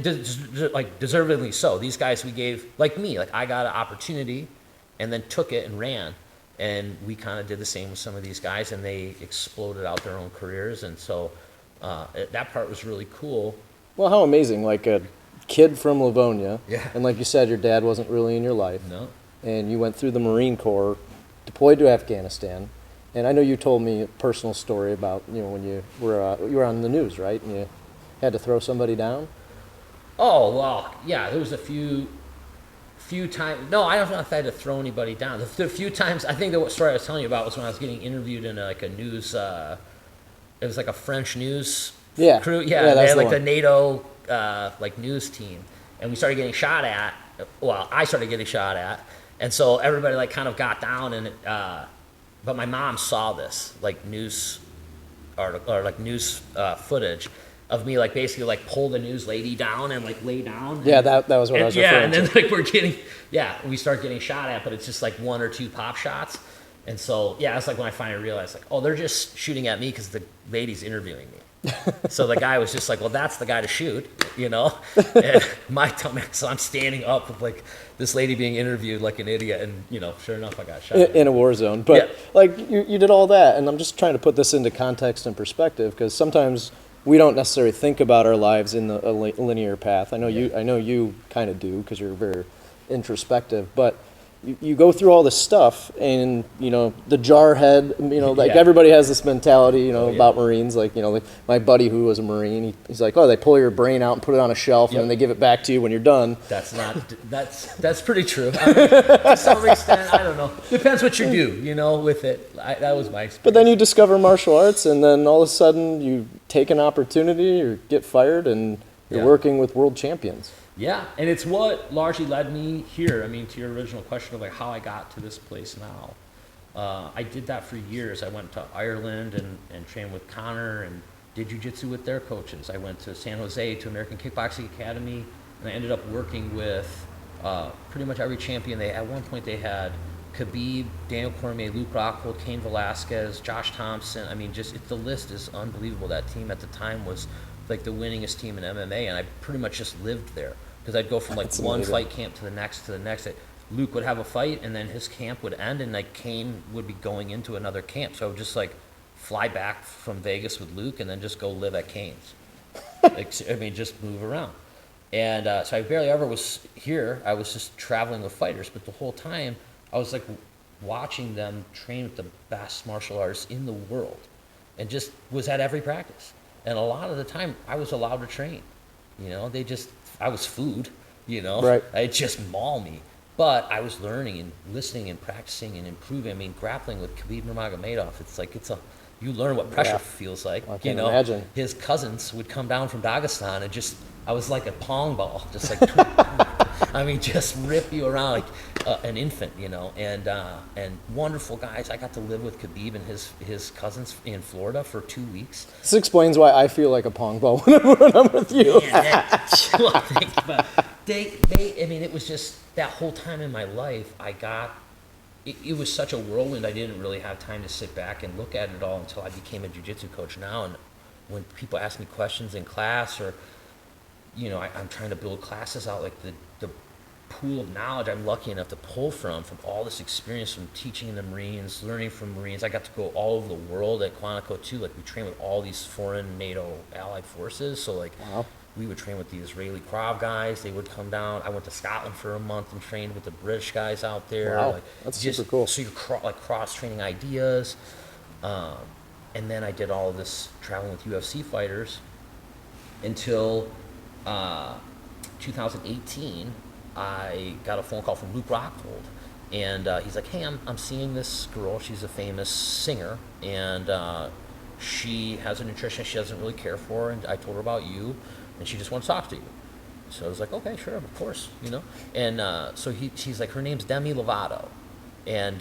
deservedly so. These guys we gave, me, I got an opportunity, and then took it and ran. And we kind of did the same with some of these guys, and they exploded out their own careers. And so that part was really cool. Well, how amazing! A kid from Livonia, Yeah. and like you said, your dad wasn't really in your life. No. And you went through the Marine Corps, deployed to Afghanistan, and I know you told me a personal story about when you were on the news, right? And you had to throw somebody down. Oh well, yeah. There was a few times. No, I don't know if I had to throw anybody down. The few times, I think the story I was telling you about was when I was getting interviewed in a news. It was a French news crew. Yeah, they had the NATO news team, and we started getting shot at, Well, I started getting shot at, and so everybody like kind of got down, and but my mom saw this like news article or like news footage of me like basically like pull the news lady down and like lay down. Yeah, that was what I was referring to. Yeah, and then like we start getting shot at, but it's just like 1 or 2 pop shots. And so, yeah, it's like when I finally realized, like, oh, they're just shooting at me because the lady's interviewing me. So the guy was just like, well, that's the guy to shoot, you know? And so I'm standing up with, like, this lady being interviewed like an idiot, and, you know, sure enough, I got shot. In a war zone. But, like, you did all that, and I'm just trying to put this into context and perspective, because sometimes we don't necessarily think about our lives in a linear path. I know you kind of do, because you're very introspective, but you go through all this stuff, and you know the jarhead, you know, like everybody has this mentality, you know, about Marines. Like, you know, like my buddy who was a Marine, he's like, oh, they pull your brain out and put it on a shelf, and then they give it back to you when you're done. That's pretty true. I mean, to some extent, I don't know. Depends what you do, you know, with it. That was my experience. But then you discover martial arts, and then all of a sudden you take an opportunity or get fired, and you're working with world champions. Yeah, and it's what largely led me here. I mean, to your original question of like how I got to this place now. I did that for years. I went to Ireland and trained with Connor and did jiu-jitsu with their coaches. I went to San Jose to American Kickboxing Academy, and I ended up working with pretty much every champion. At one point they had Khabib, Daniel Cormier, Luke Rockhold, Cain Velasquez, Josh Thompson. I mean, the list is unbelievable. That team at the time was like the winningest team in MMA, and I pretty much just lived there. Because I'd go from like one fight camp to the next. Luke would have a fight, and then his camp would end, and like Cain would be going into another camp. So I would just like fly back from Vegas with Luke, and then just go live at Cain's. Just move around. And so I barely ever was here. I was just traveling with fighters, but the whole time I was like watching them train with the best martial artists in the world, and just was at every practice. And a lot of the time I was allowed to train. You know, I was food, you know, right. It just maul me. But I was learning and listening and practicing and improving. I mean, grappling with Khabib Nurmagomedov, it's like, you learn what pressure feels like. I can imagine. His cousins would come down from Dagestan and I was like a pong ball, just like, just rip you around like an infant, you know, and wonderful guys. I got to live with Khabib and his cousins in Florida for 2 weeks. This explains why I feel like a pong ball when I'm with you. It was just that whole time in my life, it was such a whirlwind. I didn't really have time to sit back and look at it all until I became a jiu-jitsu coach now. And when people ask me questions in class, or, you know, I'm trying to build classes out, like the pool of knowledge I'm lucky enough to pull from all this experience from teaching in the Marines, learning from Marines. I got to go all over the world at Quantico too. Like, we train with all these foreign NATO allied forces. So like, wow. We would train with the Israeli Krav guys. They would come down. I went to Scotland for a month and trained with the British guys out there. Wow, like, that's super cool. So you're cross-training ideas. And then I did all of this traveling with UFC fighters until 2018. I got a phone call from Luke Rockhold, and he's like, hey, I'm seeing this girl. She's a famous singer, and she has a nutritionist she doesn't really care for, and I told her about you, and she just wants to talk to you. So I was like, okay, sure, of course, you know. And so she's like, her name's Demi Lovato, and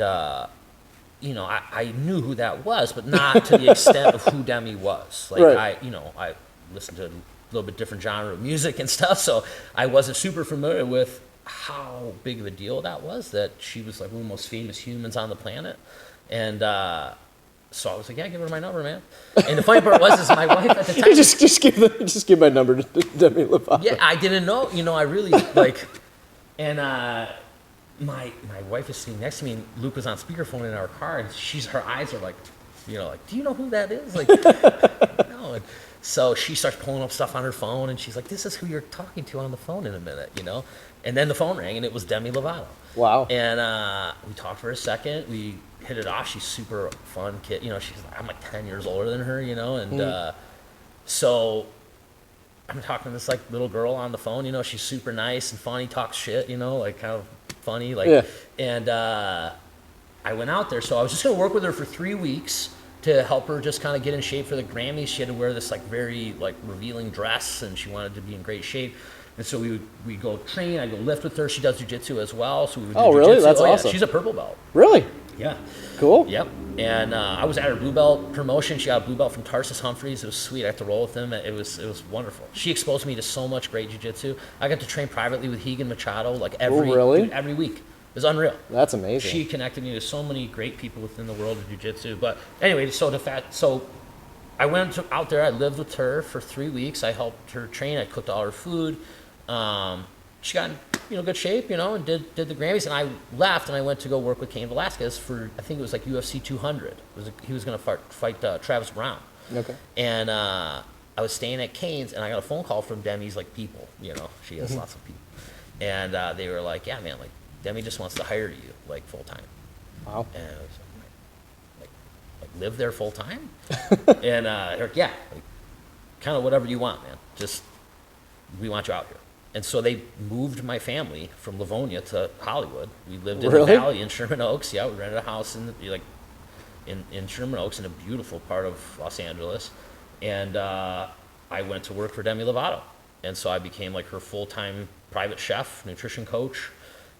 you know, I knew who that was, but not to the extent of who Demi was. Like, right. I listened to a little bit different genre of music and stuff, so I wasn't super familiar with how big of a deal that was, that she was like one of the most famous humans on the planet. And so I was like, yeah, give her my number, man. And the funny part was, my wife at the time just give my number to Demi Lovato. Yeah, I didn't know, you know, I really like, and my wife is sitting next to me, and Luke was on speakerphone in our car, and her eyes are like, you know, like, do you know who that is? Like, no. And so she starts pulling up stuff on her phone, and she's like, this is who you're talking to on the phone in a minute, you know? And then the phone rang, and it was Demi Lovato. Wow. And we talked for a second. We hit it off. She's super fun kid. You know, I'm like 10 years older than her, you know? And so I'm talking to this like little girl on the phone, you know, she's super nice and funny, talks shit, you know, like kind of funny. Like, yeah. And I went out there. So I was just going to work with her for 3 weeks to help her just kind of get in shape for the Grammys. She had to wear this like very like revealing dress, and she wanted to be in great shape. And so we go train. I go lift with her. She does jiu-jitsu as well. So we would do Oh, really? jiu-jitsu. That's yeah. awesome. She's a purple belt. Really? Yeah. Cool. Yep. And I was at her blue belt promotion. She got a blue belt from Tarsus Humphreys. It was sweet. I got to roll with him. It was wonderful. She exposed me to so much great jiu-jitsu. I got to train privately with Higan Machado like every week. It was unreal. That's amazing. She connected me to so many great people within the world of jiu-jitsu. But anyway, so I went out there. I lived with her for 3 weeks. I helped her train. I cooked all her food. She got in good shape, and did the Grammys. And I left and I went to go work with Cain Velasquez for, I think it was like UFC 200. He was going to fight Travis Brown. Okay. And I was staying at Cain's and I got a phone call from Demi's people. She has lots of people, and they were like, "Yeah, man, Demi just wants to hire you full time." Wow. And I was like, live there full time? And they're like, "Yeah, kind of whatever you want, man. Just we want you out here." And so they moved my family from Livonia to Hollywood. We lived in the valley in Sherman Oaks. Yeah, we rented a house in Sherman Oaks in a beautiful part of Los Angeles. And I went to work for Demi Lovato. And so I became her full-time private chef, nutrition coach,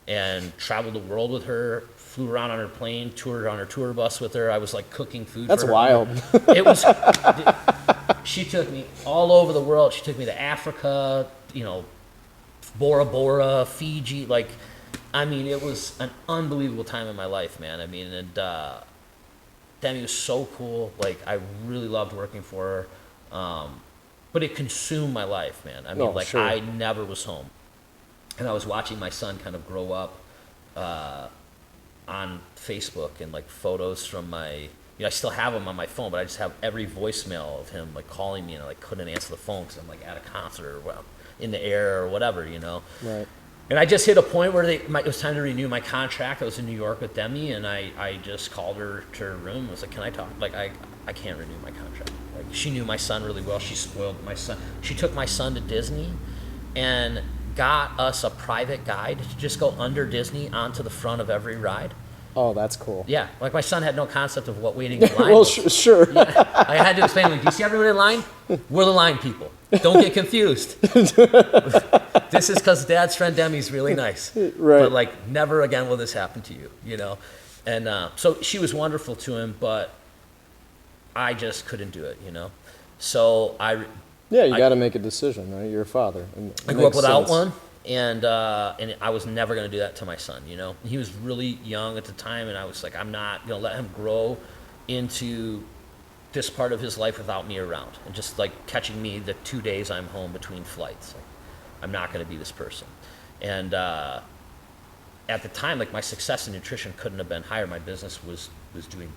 and traveled the world with her, flew around on her plane, toured on her tour bus with her. I was cooking food That's for her. wild. It was, she took me all over the world. She took me to Africa, Bora Bora, Fiji. It was an unbelievable time in my life, man. And Demi was so cool. I really loved working for her. But it consumed my life, man. Sure. I never was home. And I was watching my son kind of grow up on Facebook and photos from my, I still have him on my phone, but I just have every voicemail of him calling me, and I couldn't answer the phone because I'm at a concert or in the air or whatever, Right. And I just hit a point where it was time to renew my contract. I was in New York with Demi, and I just called her to her room and was like, "Can I talk? I can't renew my contract." She knew my son really well. She spoiled my son. She took my son to Disney and got us a private guide to just go under Disney onto the front of every ride. Oh, that's cool. Yeah, my son had no concept of what waiting in line Well, was. sure. Yeah, I had to explain, do you see everyone in line? We're the line people. Don't get confused. This is because Dad's friend Demi's really nice. Right. But never again will this happen to you, And so she was wonderful to him, but I just couldn't do it, So you got to make a decision, right? You're a father. I grew up without one, and I was never going to do that to my son, He was really young at the time, and I was like, I'm not going to let him grow into this part of his life without me around, and just catching me the 2 days I'm home between flights. I'm not going to be this person. And at the time, my success in nutrition couldn't have been higher. My business was doing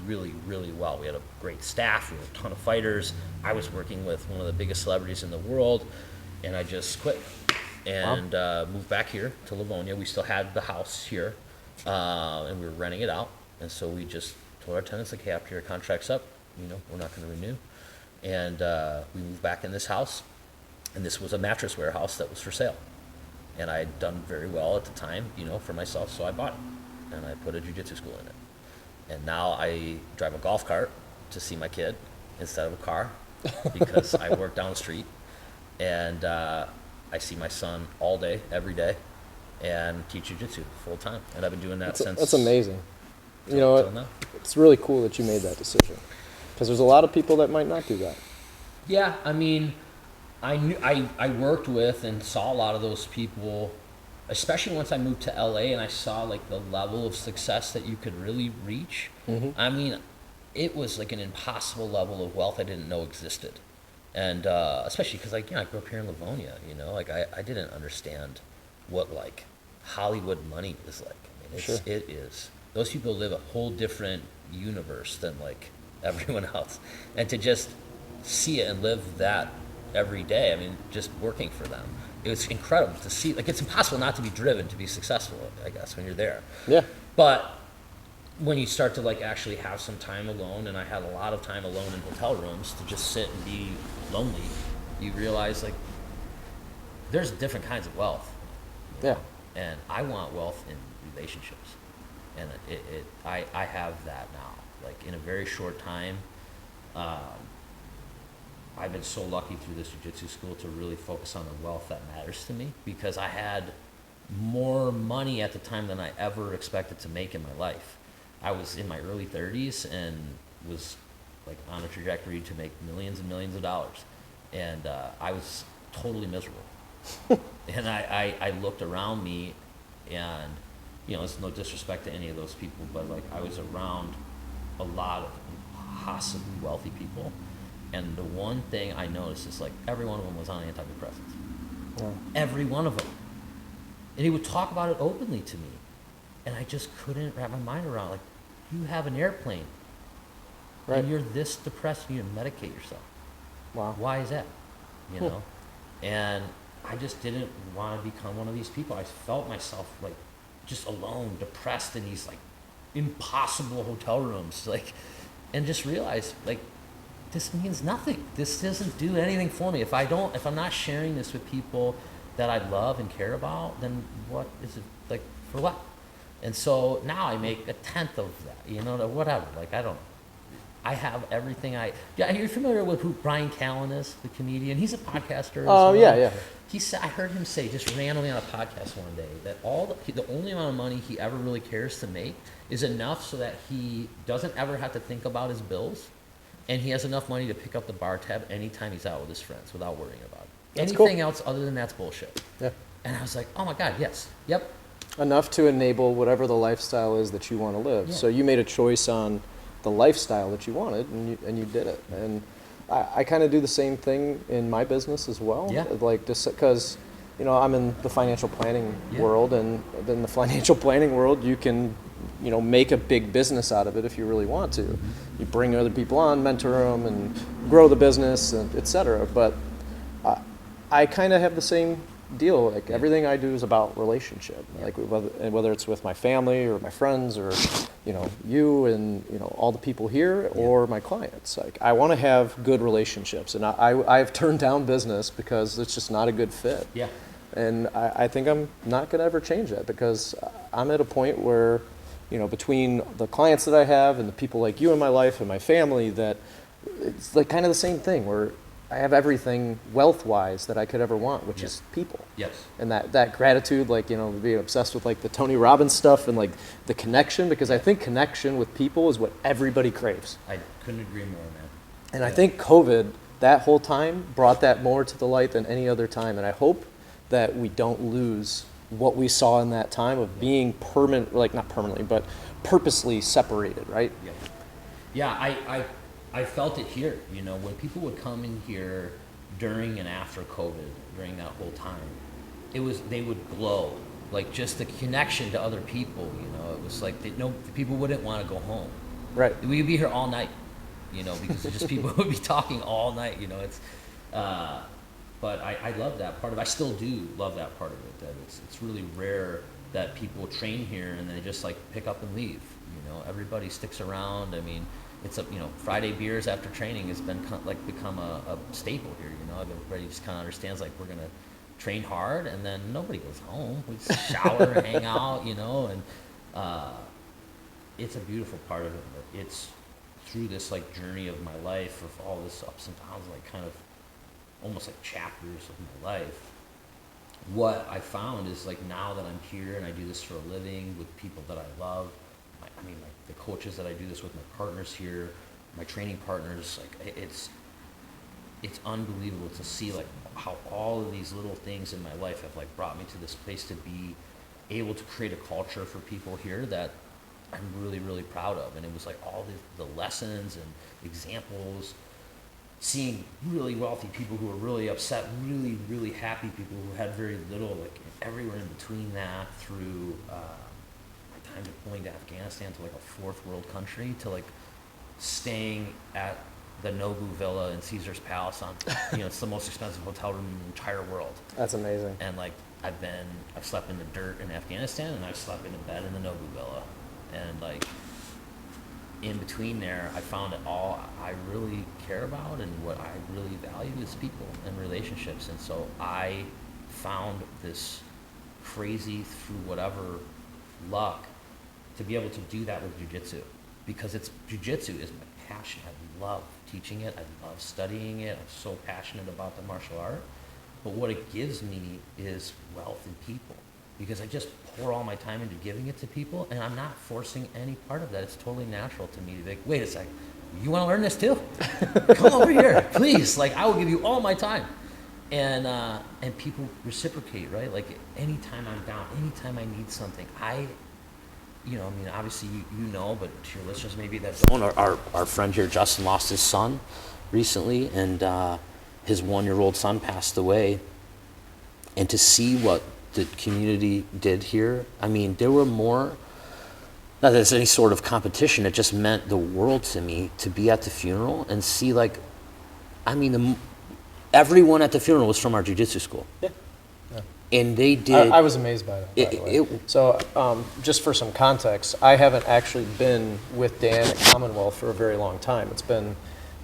really, really well. We had a great staff. We had a ton of fighters. I was working with one of the biggest celebrities in the world, and I just quit and moved back here to Livonia. We still had the house here, and we were renting it out. And so we just told our tenants, hey, after your contract's up, we're not going to renew. And we moved back in this house, and this was a mattress warehouse that was for sale. And I had done very well at the time, for myself, so I bought it. And I put a jiu-jitsu school in it. And now I drive a golf cart to see my kid instead of a car because I work down the street. And I see my son all day, every day, and teach jiu-jitsu full time. And I've been doing that since... That's amazing. It's really cool that you made that decision. Because there's a lot of people that might not do that. Yeah, I worked with and saw a lot of those people, especially once I moved to LA and I saw the level of success that you could really reach. Mm-hmm. It was an impossible level of wealth I didn't know existed. And especially because I grew up here in Livonia, I didn't understand what Hollywood money is like. Sure. It is. Those people live a whole different universe than everyone else. And to just see it and live that every day, just working for them, it was incredible to see. It's impossible not to be driven to be successful, I guess, when you're there. Yeah. But when you start to actually have some time alone, and I had a lot of time alone in hotel rooms to just sit and be lonely, you realize there's different kinds of wealth. Yeah. And I want wealth in relationships. And I have that now. In a very short time, I've been so lucky through this jiu-jitsu school to really focus on the wealth that matters to me, because I had more money at the time than I ever expected to make in my life. I was in my early 30s and was like on a trajectory to make millions and millions of dollars. And I was totally miserable. And I looked around me, and, you know, it's no disrespect to any of those people, but like I was around a lot of possibly wealthy people. And the one thing I noticed is like every one of them was on antidepressants. Yeah. Every one of them. And he would talk about it openly to me. And I just couldn't wrap my mind around, like, you have an airplane. Right. And you're this depressed and you medicate yourself. Wow. Why is that? You know? And I just didn't want to become one of these people. I felt myself like just alone, depressed in these like impossible hotel rooms, like, and just realized like this means nothing. This doesn't do anything for me. If I'm not sharing this with people that I love and care about, then what is it, like, for what? And so now I make a tenth of that, you know, whatever. Like, I have everything yeah, you're familiar with who Brian Callen is, the comedian? He's a podcaster. Oh, yeah. He said, I heard him say just randomly on a podcast one day that the only amount of money he ever really cares to make is enough so that he doesn't ever have to think about his bills, and he has enough money to pick up the bar tab anytime he's out with his friends without worrying about it. That's Anything cool. else other than that's bullshit. Yeah. And I was like, oh my God, yes, yep. Enough to enable whatever the lifestyle is that you want to live. Yeah. So you made a choice on the lifestyle that you wanted, and you did it. And I kind of do the same thing in my business as well. Yeah. Like, just because, you know, I'm in the financial planning Yeah. world, and in the financial planning world, you can, you know, make a big business out of it if you really want to. You bring other people on, mentor them, and grow the business, and et cetera. But I kind of have the same deal. Like, everything I do is about relationship. Like, whether it's with my family or my friends or, you know, you and, you know, all the people here or my clients. Like, I want to have good relationships, and I've turned down business because it's just not a good fit. Yeah. And I think I'm not going to ever change that, because I'm at a point where, you know, between the clients that I have and the people like you in my life and my family, that it's like kind of the same thing, where I have everything wealth-wise that I could ever want, which is people. Yes. And that gratitude, like, you know, being obsessed with like the Tony Robbins stuff and like the connection, because I think connection with people is what everybody craves. I couldn't agree more, man. And I think COVID, that whole time, brought that more to the light than any other time. And I hope that we don't lose what we saw in that time of being not permanently, but purposely separated, right? Yeah, I felt it here, you know, when people would come in here during and after COVID, during that whole time, they would glow, like just the connection to other people, you know, it was like, people wouldn't want to go home. Right. We'd be here all night, you know, because just people would be talking all night, you know, it's, but I love that part of it. I still do love that part of it, that it's really rare that people train here and they just like pick up and leave, you know, everybody sticks around. I mean, it's Friday beers after training has become a staple here, you know. Everybody just kind of understands, like, we're gonna train hard and then nobody goes home. We just shower, hang out, you know, and it's a beautiful part of it. But it's through this like journey of my life, of all this ups and downs, like kind of almost like chapters of my life. What I found is, like, now that I'm here and I do this for a living with people that I love, like the coaches that I do this with, my partners here, my training partners, like, it's unbelievable to see like how all of these little things in my life have like brought me to this place to be able to create a culture for people here that I'm really, really proud of. And it was like all the lessons and examples, seeing really wealthy people who were really upset, really, really happy people who had very little, like everywhere in between that, through my time deploying to Afghanistan, to like a fourth world country, to like staying at the Nobu Villa in Caesar's Palace on, you know, it's the most expensive hotel room in the entire world. That's amazing. And like I've slept in the dirt in Afghanistan, and I've slept in a bed in the Nobu Villa. And like in between there, I found that all I really care about and what I really value is people and relationships. And so I found this crazy, through whatever luck, to be able to do that with jiu-jitsu, because jiu-jitsu is my passion. I love teaching it. I love studying it. I'm so passionate about the martial art. But what it gives me is wealth in people, because I just pour all my time into giving it to people, and I'm not forcing any part of that. It's totally natural to me to be like, wait a second, you want to learn this too? Come over here, please. Like, I will give you all my time. And people reciprocate, right? Like, anytime I'm down, anytime I need something, obviously you know, but to your listeners maybe that don't, our friend here, Justin, lost his son recently, and his 1-year-old son passed away. And to see what the community did here, I mean, there were more, not that it's any sort of competition, it just meant the world to me to be at the funeral and see, like, I mean, everyone at the funeral was from our jiu-jitsu school. Yeah. And they did. I was amazed by that, by the way. So just for some context, I haven't actually been with Dan at Commonwealth for a very long time. It's been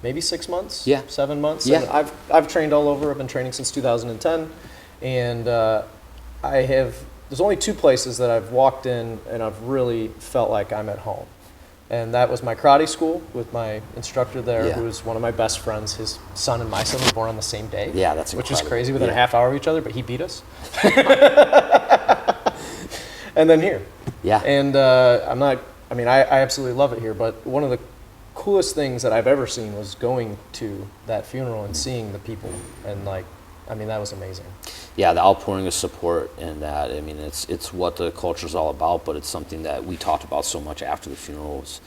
maybe 6 months, 7 months. Yeah. And I've trained all over. I've been training since 2010. And there's only 2 places that I've walked in and I've really felt like I'm at home. And that was my karate school with my instructor there, who was one of my best friends. His son and my son were born on the same day. Yeah, that's incredible. Which is crazy, within a half hour of each other, but he beat us. And then here. Yeah. And I absolutely love it here, but one of the coolest things that I've ever seen was going to that funeral and seeing the people, and that was amazing. Yeah, the outpouring of support, and that, I mean, it's what the culture is all about, but it's something that we talked about so much after the funerals.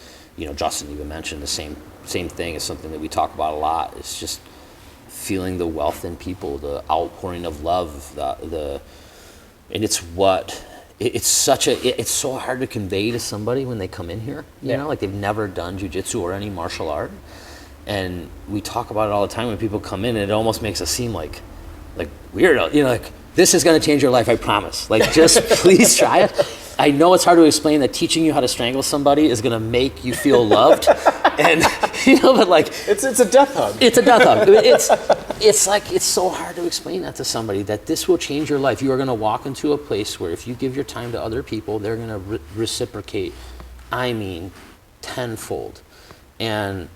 Justin even mentioned the same thing. It's something that we talk about a lot. It's just feeling the wealth in people, the outpouring of love, and it's so hard to convey to somebody when they come in here, you know, like they've never done jiu-jitsu or any martial art. And we talk about it all the time when people come in, and it almost makes us seem like weirdo, like, this is going to change your life, I promise. Like, just please try it. I know it's hard to explain that teaching you how to strangle somebody is going to make you feel loved. And, but like... It's a death hug. It's a death hug. It's so hard to explain that to somebody, that this will change your life. You are going to walk into a place where if you give your time to other people, they're going to reciprocate, tenfold. And,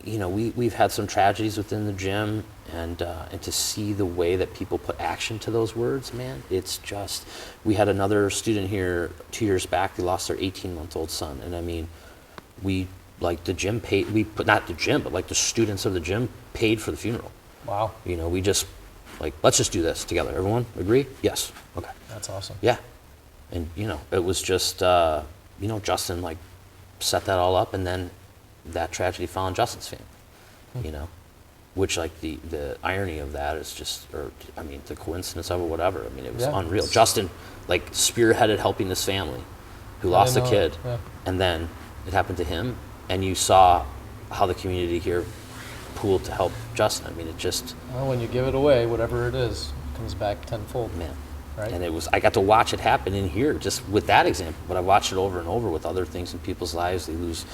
we've had some tragedies within the gym, and to see the way that people put action to those words, man, it's just, we had another student here 2 years back, they lost their 18-month-old son, and the gym paid, not the gym, but like the students of the gym paid for the funeral. Wow. We just, let's just do this together. Everyone agree? Yes. Okay. That's awesome. Yeah. And, it was just, Justin, set that all up, and then that tragedy fell on Justin's family, which, the irony of that is just, the coincidence of it, whatever. It was unreal. Justin, spearheaded helping this family who lost a kid, and then it happened to him, and you saw how the community here pooled to help Justin. It just... Well, when you give it away, whatever it is, it comes back tenfold. Man. Right? And I got to watch it happen in here, just with that example, but I watched it over and over with other things in people's lives. They lose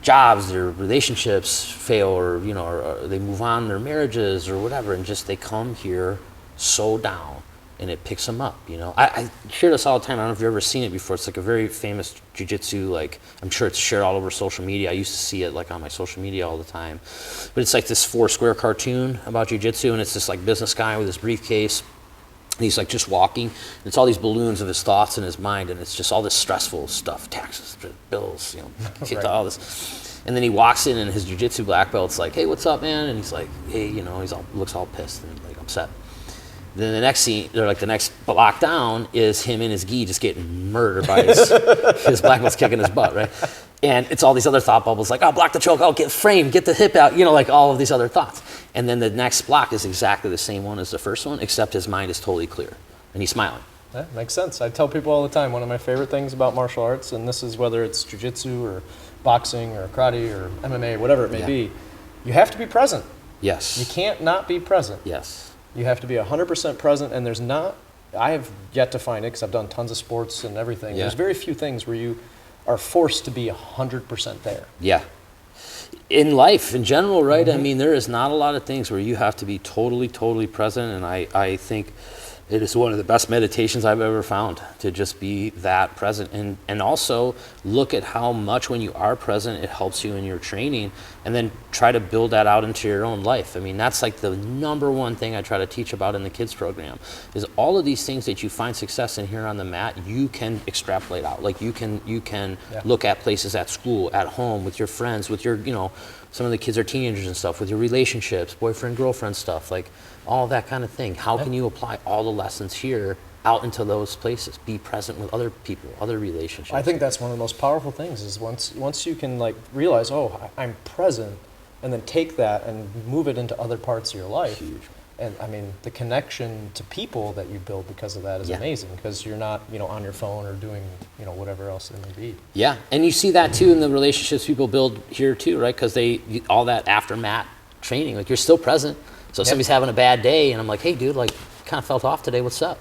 jobs, their relationships fail, or they move on in their marriages or whatever, and just they come here so down, and it picks them up. I hear this all the time. I don't know if you've ever seen it before. It's a very famous jiu-jitsu, I'm sure it's shared all over social media. I used to see it on my social media all the time, but it's this 4-square cartoon about jiu-jitsu, and it's this business guy with his briefcase. And he's just walking, and it's all these balloons of his thoughts in his mind, and it's just all this stressful stuff, taxes, bills, Right. all this. And then he walks in, and his jiu-jitsu black belt's like, "Hey, what's up, man?" And he's like, "Hey," looks all pissed and upset. Then the next scene, the next block down, is him in his gi just getting murdered by his black belt's kicking his butt, right? And it's all these other thought bubbles "Oh, block the choke, get framed, get the hip out," all of these other thoughts. And then the next block is exactly the same one as the first one, except his mind is totally clear, and he's smiling. That makes sense. I tell people all the time, one of my favorite things about martial arts, and this is whether it's jiu-jitsu or boxing or karate or MMA, whatever it may be, you have to be present. Yes. You can't not be present. Yes. You have to be 100% present, and I have yet to find it, because I've done tons of sports and everything. Yeah. There's very few things where you are forced to be 100% there. Yeah. In life, in general, right? Mm-hmm. There is not a lot of things where you have to be totally, totally present, and I think It is one of the best meditations I've ever found, to just be that present, and also look at how much when you are present, it helps you in your training, and then try to build that out into your own life. I mean, that's like the number one thing I try to teach about in the kids program, is all of these things that you find success in here on the mat, you can extrapolate out. Like you can look at places at school, at home, with your friends, with your, some of the kids are teenagers and stuff, with your relationships, boyfriend, girlfriend stuff, like all that kind of thing. How can you apply all the lessons here out into those places? Be present with other people, other relationships. I think that's one of the most powerful things, is once you can like realize, oh, I'm present, and then take that and move it into other parts of your life. Huge. And I mean, the connection to people that you build because of that is amazing, because you're not, on your phone or doing, whatever else it may be. Yeah, and you see that too in the relationships people build here too, right? Because all that after mat training, like you're still present. So if somebody's having a bad day, and I'm like, hey, dude, like, kind of felt off today. What's up?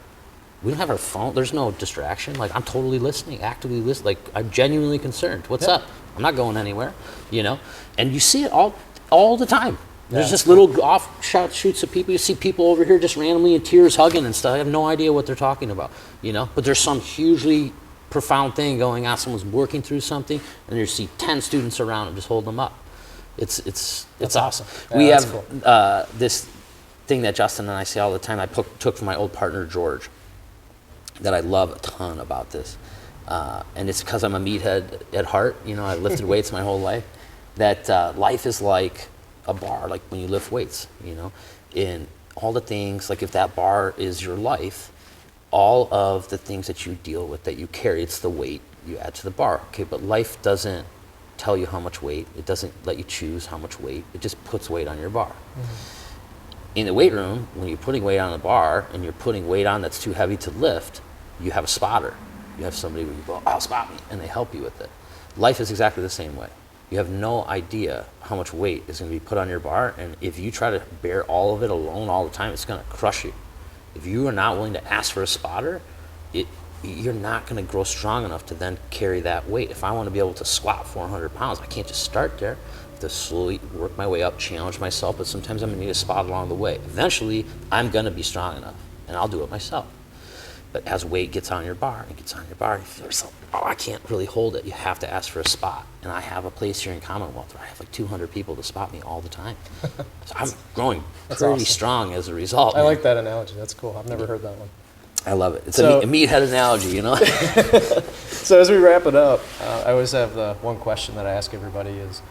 We don't have our phone. There's no distraction. Like, I'm totally listening, actively listening. Like, I'm genuinely concerned. What's up? I'm not going anywhere, And you see it all the time. There's just little offshoots of people. You see people over here just randomly in tears hugging and stuff. I have no idea what they're talking about, But there's some hugely profound thing going on. Someone's working through something, and you see 10 students around them just holding them up. It's awesome. Yeah, We have cool. This thing that Justin and I say all the time. I took from my old partner George, that I love a ton about this, and it's because I'm a meathead at heart. I lifted weights my whole life. That life is like a bar, like when you lift weights. In all the things, like if that bar is your life, all of the things that you deal with, that you carry, it's the weight you add to the bar. Okay, but life doesn't tell you how much weight. It doesn't let you choose how much weight. It just puts weight on your bar. Mm-hmm. In the weight room, when you're putting weight on the bar and you're putting weight on that's too heavy to lift, you have a spotter. You have somebody where you go, oh, spot me, and they help you with it. Life is exactly the same way. You have no idea how much weight is going to be put on your bar, and if you try to bear all of it alone all the time, it's going to crush you. If you are not willing to ask for a spotter, you're not going to grow strong enough to then carry that weight. If I want to be able to squat 400 pounds, I can't just start there. I have to slowly work my way up, challenge myself, but sometimes I'm going to need a spot along the way. Eventually, I'm going to be strong enough, and I'll do it myself. But as weight gets on your bar, you feel yourself, I can't really hold it. You have to ask for a spot. And I have a place here in Commonwealth where I have like 200 people to spot me all the time. So I'm growing pretty awesome. Strong as a result. I like that analogy. That's cool. I've never heard that one. I love it. It's a meathead analogy, So as we wrap it up, I always have the one question that I ask everybody is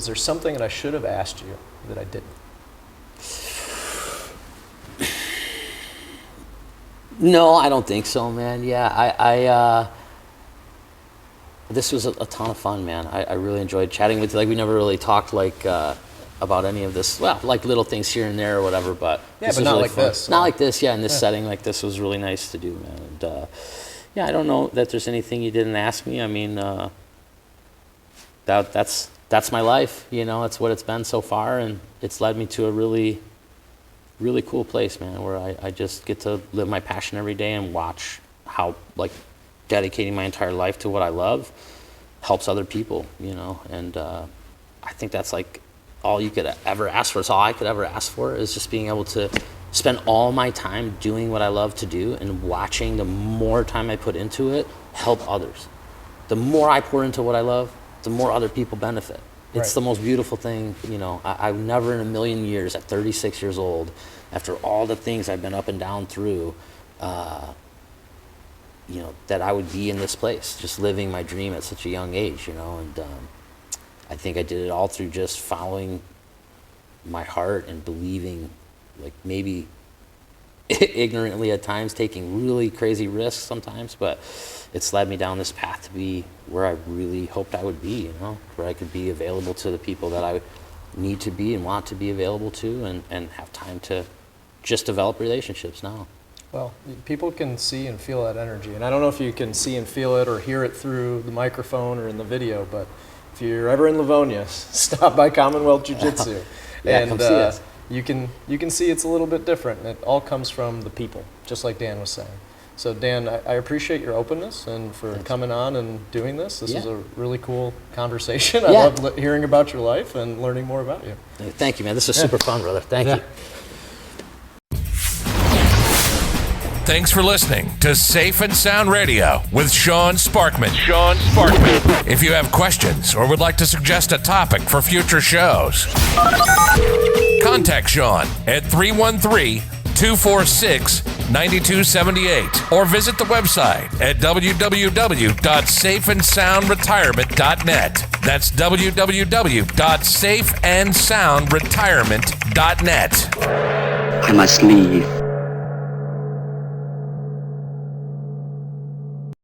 there something that I should have asked you that I didn't? No, I don't think so, man. Yeah, this was a ton of fun, man. I really enjoyed chatting with you. Like, we never really talked about any of this. Well, like little things here and there or whatever, but yeah, but not really like fun. This. Not like this, yeah. In this setting, like this was really nice to do, man. And yeah, I don't know that there's anything you didn't ask me. I mean, that's my life. It's what it's been so far, and it's led me to a really cool place, man, where I just get to live my passion every day and watch how, like, dedicating my entire life to what I love helps other people, and I think that's like all you could ever ask for. It's all I could ever ask for, is just being able to spend all my time doing what I love to do and watching the more time I put into it help others. The more I pour into what I love, the more other people benefit. It's the most beautiful thing, I've never in a million years, at 36 years old, after all the things I've been up and down through, that I would be in this place, just living my dream at such a young age, and I think I did it all through just following my heart and believing, like, maybe ignorantly at times, taking really crazy risks sometimes, but it's led me down this path to be where I really hoped I would be, where I could be available to the people that I need to be and want to be available to, and have time to just develop relationships now. Well, people can see and feel that energy, and I don't know if you can see and feel it or hear it through the microphone or in the video, but if you're ever in Livonia, stop by Commonwealth Jiu Jitsu, and come see us. You can see it's a little bit different, and it all comes from the people, just like Dan was saying. So Dan, I appreciate your openness and for coming on and doing this. This is a really cool conversation. I love hearing about your life and learning more about you. Thank you, man. This is super fun, brother. Thank you. Thanks for listening to Safe and Sound Radio with Sean Sparkman. Sean Sparkman. If you have questions or would like to suggest a topic for future shows, contact Sean at 313-246-9278 or visit the website at www.safeandsoundretirement.net. That's www.safeandsoundretirement.net. I must leave.